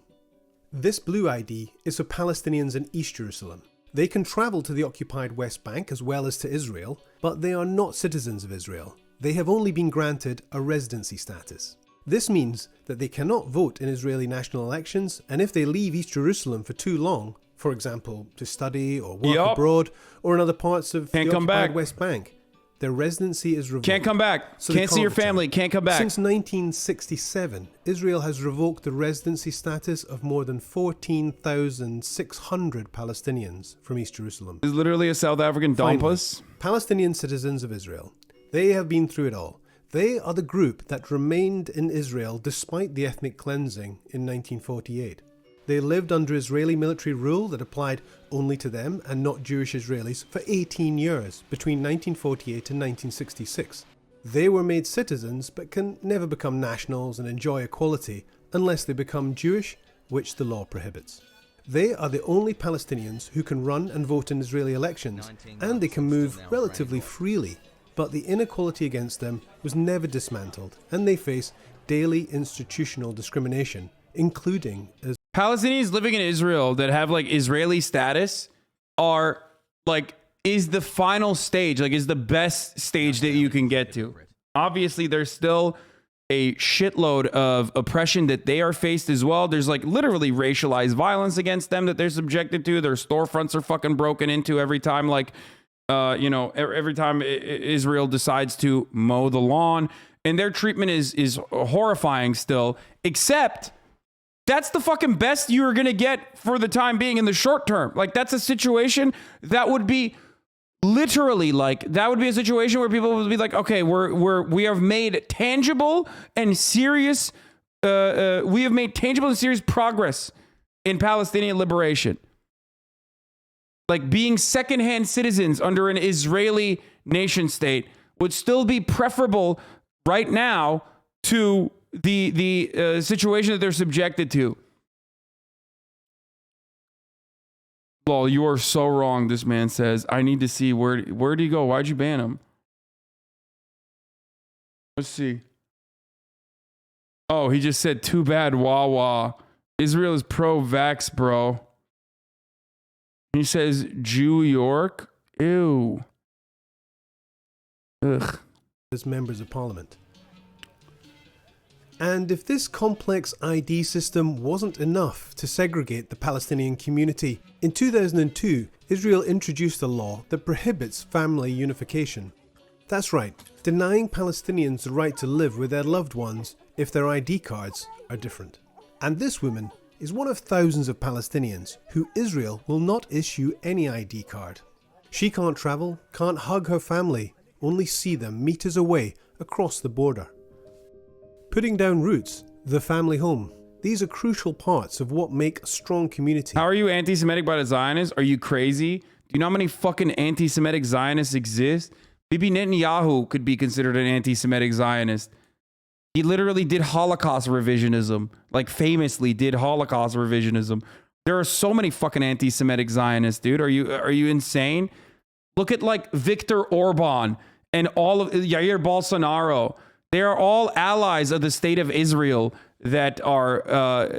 S2: This blue ID is for Palestinians in East Jerusalem. They can travel to the occupied West Bank as well as to Israel, but they are not citizens of Israel. They have only been granted a residency status. This means that they cannot vote in Israeli national elections, and if they leave East Jerusalem for too long, for example, to study or work abroad or in other parts of the occupied West Bank, their residency is revoked.
S1: Can't come back.
S2: So
S1: can't see your family. Can't come back.
S2: Since 1967, Israel has revoked the residency status of more than 14,600 Palestinians from East Jerusalem.
S1: It's literally a South African dumpus.
S2: Palestinian citizens of Israel. They have been through it all. They are the group that remained in Israel despite the ethnic cleansing in 1948. They lived under Israeli military rule that applied only to them and not Jewish Israelis for 18 years, between 1948 and 1966. They were made citizens but can never become nationals and enjoy equality unless they become Jewish, which the law prohibits. They are the only Palestinians who can run and vote in Israeli elections, and they can move relatively freely. But the inequality against them was never dismantled, and they face daily institutional discrimination, including as
S1: Palestinians living in Israel that have like Israeli status are like, is the final stage, like is the best stage that you can get to. Obviously, there's still a shitload of oppression that they are faced as well. There's like literally racialized violence against them that they're subjected to. Their storefronts are fucking broken into every time, like, every time Israel decides to mow the lawn, and their treatment is horrifying still, except that's the fucking best you're going to get for the time being in the short term. Like that's a situation that would be literally like, that would be a situation where people would be like, okay, we have made tangible and serious, progress in Palestinian liberation. like being secondhand citizens under an Israeli nation state would still be preferable right now to the situation that they're subjected to. Lol, you are so wrong, this man says. I need to see where'd he go? Why'd you ban him? Let's see. Oh, he just said, too bad, Wawa. Israel is pro-vax, bro. He says, Jew York? Ew. Ugh.
S2: As members of parliament. And if this complex ID system wasn't enough to segregate the Palestinian community, in 2002, Israel introduced a law that prohibits family unification. That's right, denying Palestinians the right to live with their loved ones if their ID cards are different. And this woman is one of thousands of Palestinians who Israel will not issue any ID card. She can't travel, can't hug her family, only see them meters away across the border. Putting down roots, the family home, these are crucial parts of what make a strong community.
S1: How are you anti-Semitic but a Zionist? Are you crazy? Do you know how many fucking anti-Semitic Zionists exist? Bibi Netanyahu could be considered an anti-Semitic Zionist. He literally did Holocaust revisionism, like famously did Holocaust revisionism. There are so many fucking anti-Semitic Zionists, dude. Are you insane? Look at like Viktor Orban and all of Jair Bolsonaro. They are all allies of the state of Israel that are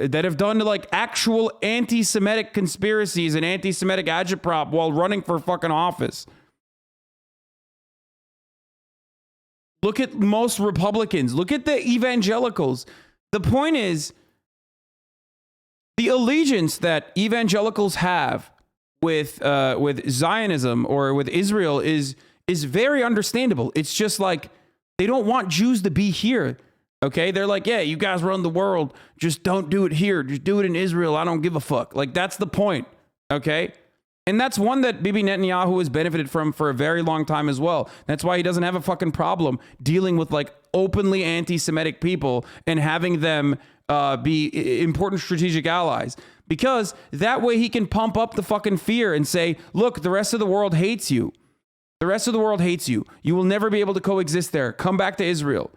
S1: that have done like actual anti-Semitic conspiracies and anti-Semitic agitprop while running for fucking office. Look at most Republicans. Look at the evangelicals. The point is, the allegiance that evangelicals have with Zionism or with Israel is very understandable. It's just like they don't want Jews to be here. Okay, they're like, yeah, you guys run the world. Just don't do it here. Just do it in Israel. I don't give a fuck. Like that's the point. Okay. And that's one that Bibi Netanyahu has benefited from for a very long time as well. That's why he doesn't have a fucking problem dealing with like openly anti-Semitic people and having them be important strategic allies. Because that way he can pump up the fucking fear and say, look, the rest of the world hates you. The rest of the world hates you. You will never be able to coexist there. Come back to Israel.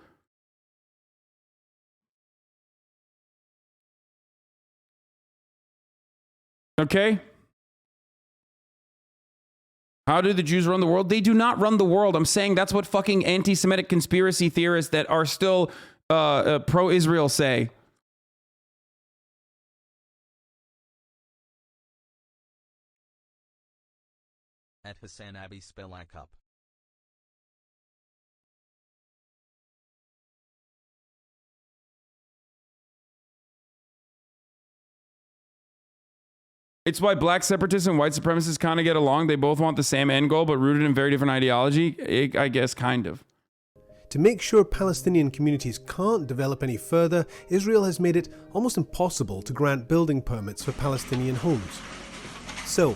S1: Okay? How do the Jews run the world? They do not run the world. I'm saying that's what fucking anti-Semitic conspiracy theorists that are still pro-Israel say.
S5: At Hasanabi spell I cup.
S1: It's why black separatists and white supremacists kind of get along. They both want the same end goal, but rooted in very different ideology. I guess, kind of.
S2: To make sure Palestinian communities can't develop any further, Israel has made it almost impossible to grant building permits for Palestinian homes. So,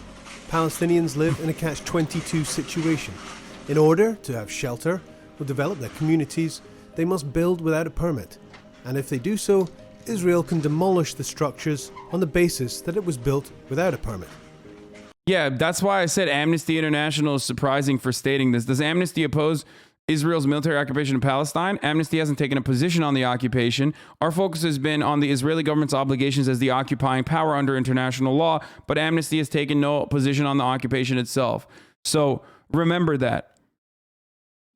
S2: Palestinians live in a catch-22 situation. In order to have shelter or develop their communities, they must build without a permit. And if they do so, Israel can demolish the structures on the basis that it was built without a permit.
S1: Yeah, that's why I said Amnesty International is surprising for stating this. Does Amnesty oppose Israel's military occupation of Palestine? Amnesty hasn't taken a position on the occupation. Our focus has been on the Israeli government's obligations as the occupying power under international law, but Amnesty has taken no position on the occupation itself. So remember that.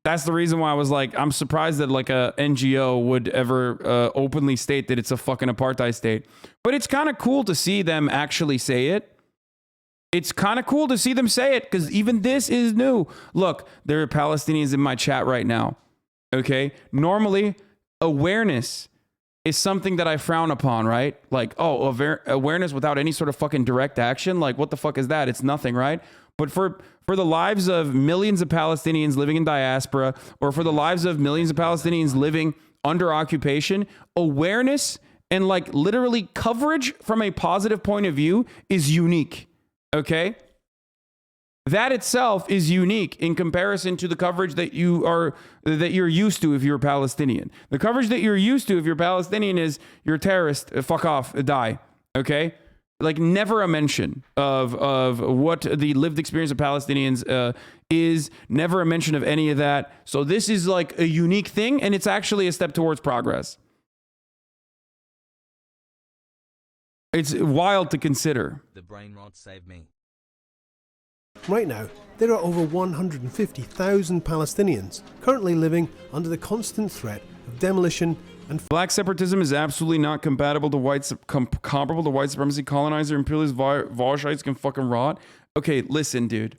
S1: That's the reason why I was like, I'm surprised that like a NGO would ever openly state that it's a fucking apartheid state. But it's kind of cool to see them actually say it. It's kind of cool to see them say it because even this is new. Look, there are Palestinians in my chat right now. Okay. Normally, awareness is something that I frown upon, right? Like, oh, awareness without any sort of fucking direct action. Like, what the fuck is that? It's nothing, right? But for the lives of millions of Palestinians living in diaspora, or for the lives of millions of Palestinians living under occupation, awareness and like literally coverage from a positive point of view is unique. Okay? That itself is unique in comparison to the coverage that you're used to if you're Palestinian. The coverage that you're used to if you're Palestinian is you're a terrorist, fuck off, die. Okay? Like never a mention of what the lived experience of Palestinians is, never a mention of any of that. So this is like a unique thing, and it's actually a step towards progress. It's wild to consider.
S5: The brain rot saved me.
S2: Right now, there are over 150,000 Palestinians currently living under the constant threat of demolition and
S1: black separatism is absolutely not compatible to comparable to white supremacy. Colonizer, imperialist, Walschites can fucking rot. Okay, listen, dude.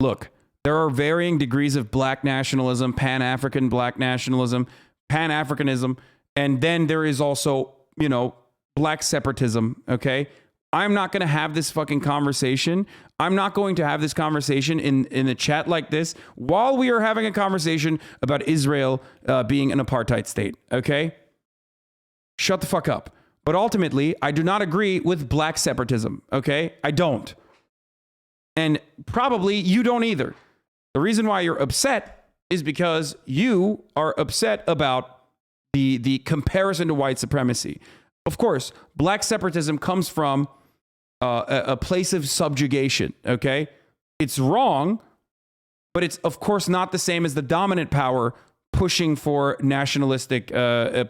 S1: Look, there are varying degrees of black nationalism, Pan-African black nationalism, Pan-Africanism, and then there is also, you know, black separatism, okay? I'm not going to have this fucking conversation. I'm not going to have this conversation in a chat like this while we are having a conversation about Israel being an apartheid state, okay? Shut the fuck up. But ultimately, I do not agree with black separatism, okay? I don't. And probably you don't either. The reason why you're upset is because you are upset about the comparison to white supremacy. Of course, black separatism comes from a place of subjugation, okay? It's wrong, but it's, of course, not the same as the dominant power pushing for nationalistic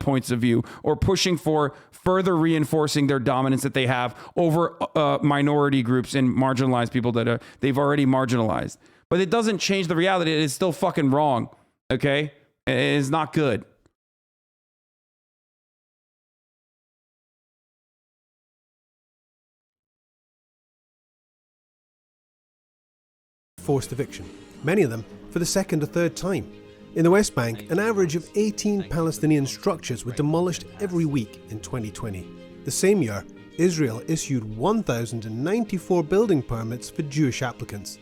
S1: points of view or pushing for further reinforcing their dominance that they have over minority groups and marginalized people that they've already marginalized. But it doesn't change the reality. It is still fucking wrong, okay? It is not good.
S2: forced eviction, many of them for the second or third time. In the West Bank, an average of 18 Palestinian structures were demolished every week in 2020. The same year, Israel issued 1,094 building permits for Jewish applicants.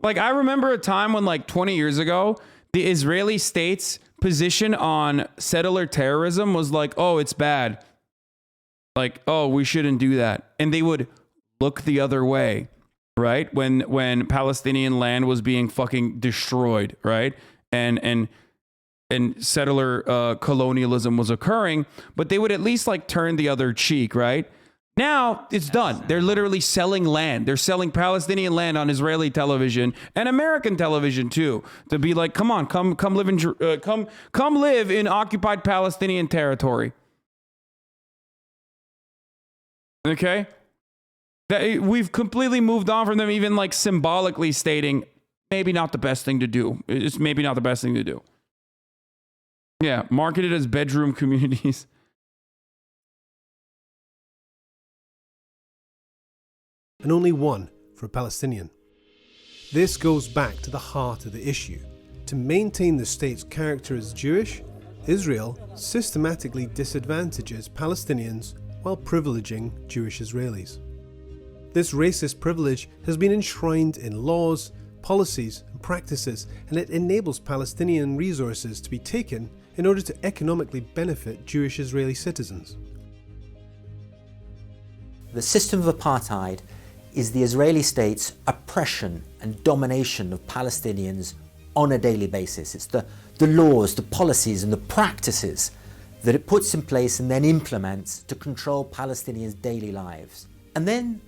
S1: Like, I remember a time when, like, 20 years ago, the Israeli state's position on settler terrorism was like, oh, it's bad. Like, oh, we shouldn't do that. And they would look the other way, right? When Palestinian land was being fucking destroyed, right? And settler colonialism was occurring, but they would at least like turn the other cheek, right? Now it's done. They're literally selling land. They're selling Palestinian land on Israeli television and American television too, to be like, come on, come live in come live in occupied Palestinian territory. Okay, that we've completely moved on from them, even like symbolically stating maybe not the best thing to do. It's maybe not the best thing to do. Yeah, marketed as bedroom communities.
S2: And only one for a Palestinian. This goes back to the heart of the issue. To maintain the state's character as Jewish, Israel systematically disadvantages Palestinians while privileging Jewish Israelis. This racist privilege has been enshrined in laws, policies and practices, and it enables Palestinian resources to be taken in order to economically benefit Jewish Israeli citizens.
S3: The system of apartheid is the Israeli state's oppression and domination of Palestinians on a daily basis. It's the laws, the policies and the practices that it puts in place and then implements to control Palestinians' daily lives. And then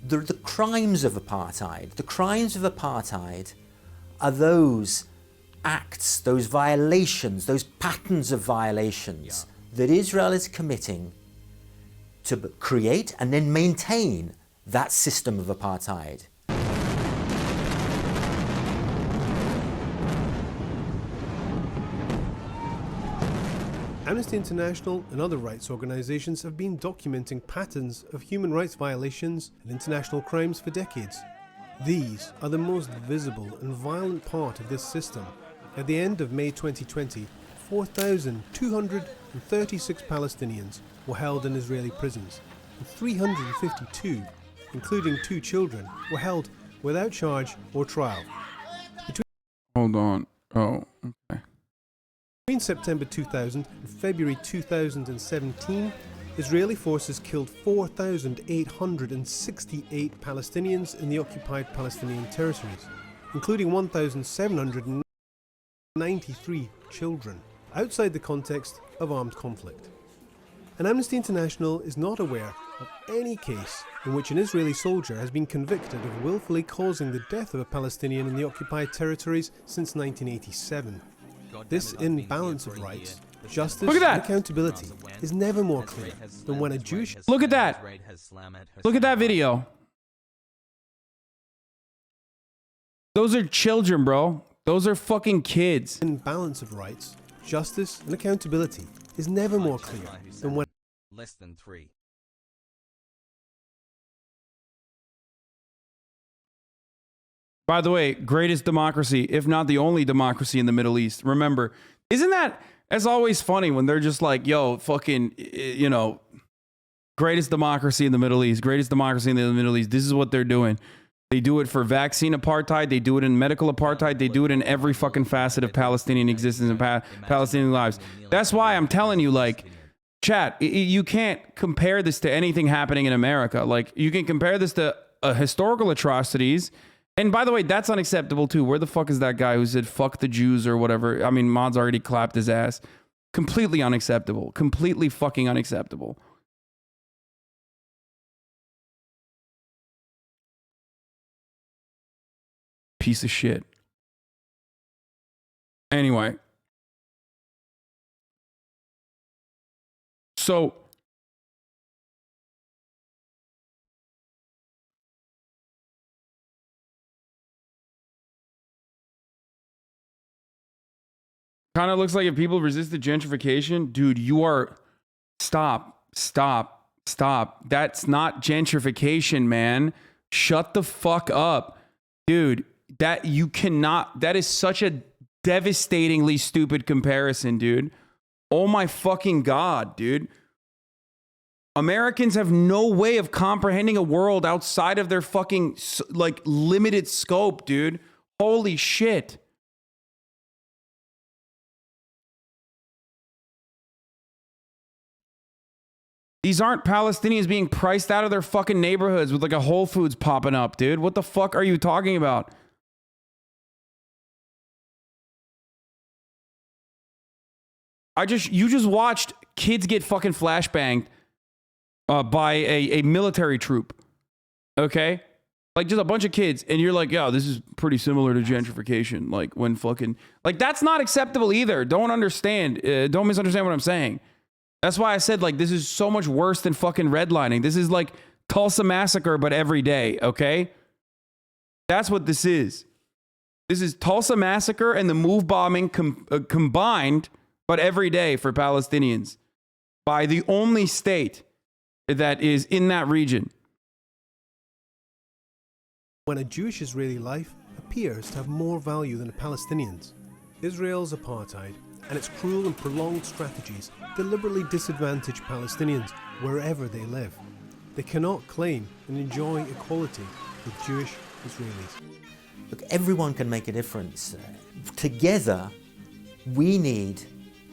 S3: the crimes of apartheid. The crimes of apartheid are those acts, those violations, those patterns of violations that Israel is committing to create and then maintain that system of apartheid.
S2: Amnesty International and other rights organisations have been documenting patterns of human rights violations and international crimes for decades. These are the most visible and violent part of this system. At the end of May 2020, 4,236 Palestinians were held in Israeli prisons, and 352, including 2 children, were held without charge or trial.
S1: Hold on. Oh, okay.
S2: Between September 2000 and February 2017, Israeli forces killed 4,868 Palestinians in the occupied Palestinian territories, including 1,793 children, outside the context of armed conflict. And Amnesty International is not aware of any case in which an Israeli soldier has been convicted of willfully causing the death of a Palestinian in the occupied territories since 1987. This imbalance of rights, justice,
S1: Look at that.
S2: and accountability is never more clear than when a Jewish...
S1: Look at that. Look at that video. Those are children, bro. Those are fucking kids.
S2: Imbalance of rights, justice, and accountability is never more clear than when...
S5: Less than 3.
S1: By the way, greatest democracy, if not the only democracy in the Middle East. Remember, isn't that, as always, funny when they're just like, yo, fucking, you know, greatest democracy in the Middle East, greatest democracy in the Middle East. This is what they're doing. They do it for vaccine apartheid. They do it in medical apartheid. They do it in every fucking facet of Palestinian existence and Palestinian lives. That's why I'm telling you, like, chat, you can't compare this to anything happening in America. Like, you can compare this to historical atrocities. And by the way, that's unacceptable too. Where the fuck is that guy who said fuck the Jews or whatever? I mean, Mod's already clapped his ass. Completely unacceptable. Completely fucking unacceptable. Piece of shit. Anyway. So kind of looks like if people resisted gentrification, dude, you are... Stop. That's not gentrification, man. Shut the fuck up. Dude, that you cannot... That is such a devastatingly stupid comparison, dude. Oh my fucking God, dude. Americans have no way of comprehending a world outside of their fucking, like, limited scope, dude. Holy shit. These aren't Palestinians being priced out of their fucking neighborhoods with like a Whole Foods popping up, dude. What the fuck are you talking about? You just watched kids get fucking flashbanged by a military troop. Okay? Like just a bunch of kids. And you're like, yeah, this is pretty similar to gentrification. Like when fucking, like that's not acceptable either. Don't misunderstand what I'm saying. That's why I said like, this is so much worse than fucking redlining. This is like Tulsa Massacre, but every day. Okay? That's what this is. This is Tulsa Massacre and the move bombing combined, but every day for Palestinians by the only state that is in that region.
S2: When a Jewish Israeli life appears to have more value than a Palestinian's, Israel's apartheid and its cruel and prolonged strategies deliberately disadvantage Palestinians wherever they live. They cannot claim and enjoy equality with Jewish Israelis.
S3: Look, everyone can make a difference. Together, we need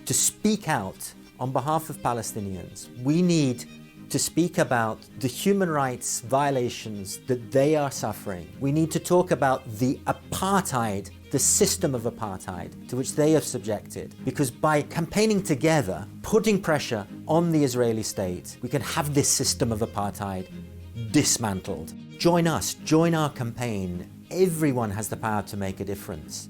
S3: to speak out on behalf of Palestinians. We need to speak about the human rights violations that they are suffering. We need to talk about the apartheid, the system of apartheid to which they are subjected. Because by campaigning together, putting pressure on the Israeli state, we can have this system of apartheid dismantled. Join us, join our campaign. Everyone has the power to make a difference.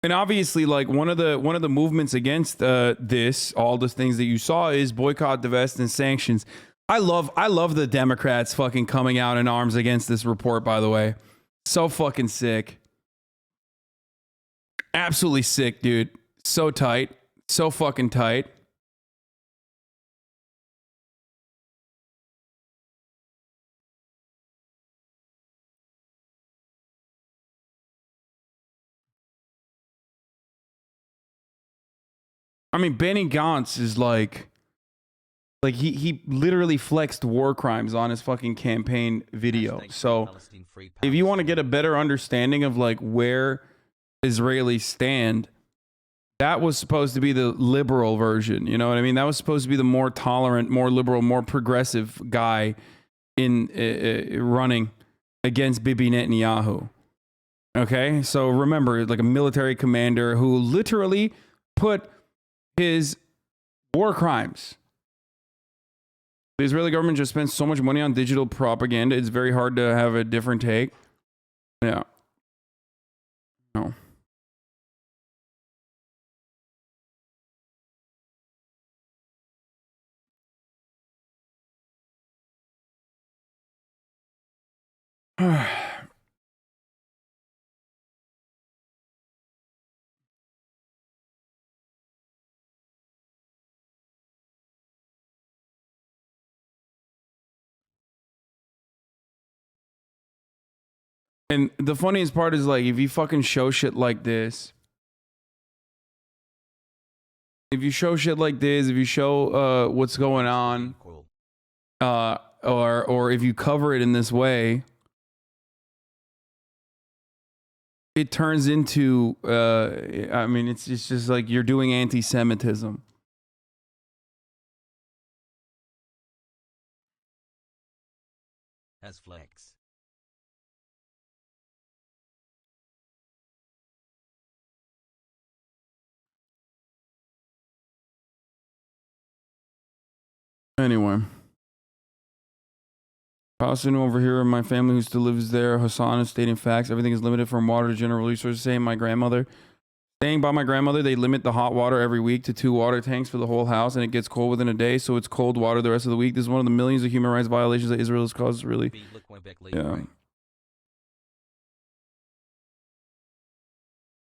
S1: And obviously, like one of the movements against this, all the things that you saw, is boycott, divest, and sanctions. I love the Democrats fucking coming out in arms against this report. By the way, so fucking sick, absolutely sick, dude. So tight, so fucking tight. I mean, Benny Gantz is like he literally flexed war crimes on his fucking campaign video. So if you want to get a better understanding of like where Israelis stand, that was supposed to be the liberal version. You know what I mean? That was supposed to be the more tolerant, more liberal, more progressive guy in running against Bibi Netanyahu. Okay? So remember, like a military commander who literally put his war crimes The Israeli government just spends so much money on digital propaganda. It's very hard to have a different take. Yeah. No. And the funniest part is, like, if you fucking show shit like this, if you show what's going on, or if you cover it in this way, it turns into, I mean, it's just like you're doing anti-Semitism.
S5: As flex.
S1: Anyway. Palestinian over here, my family who still lives there. Hasan is stating facts. Everything is limited from water to general resources. Staying by my grandmother, they limit the hot water every week to 2 water tanks for the whole house, and it gets cold within a day, so it's cold water the rest of the week. This is one of the millions of human rights violations that Israel has caused, really. Yeah.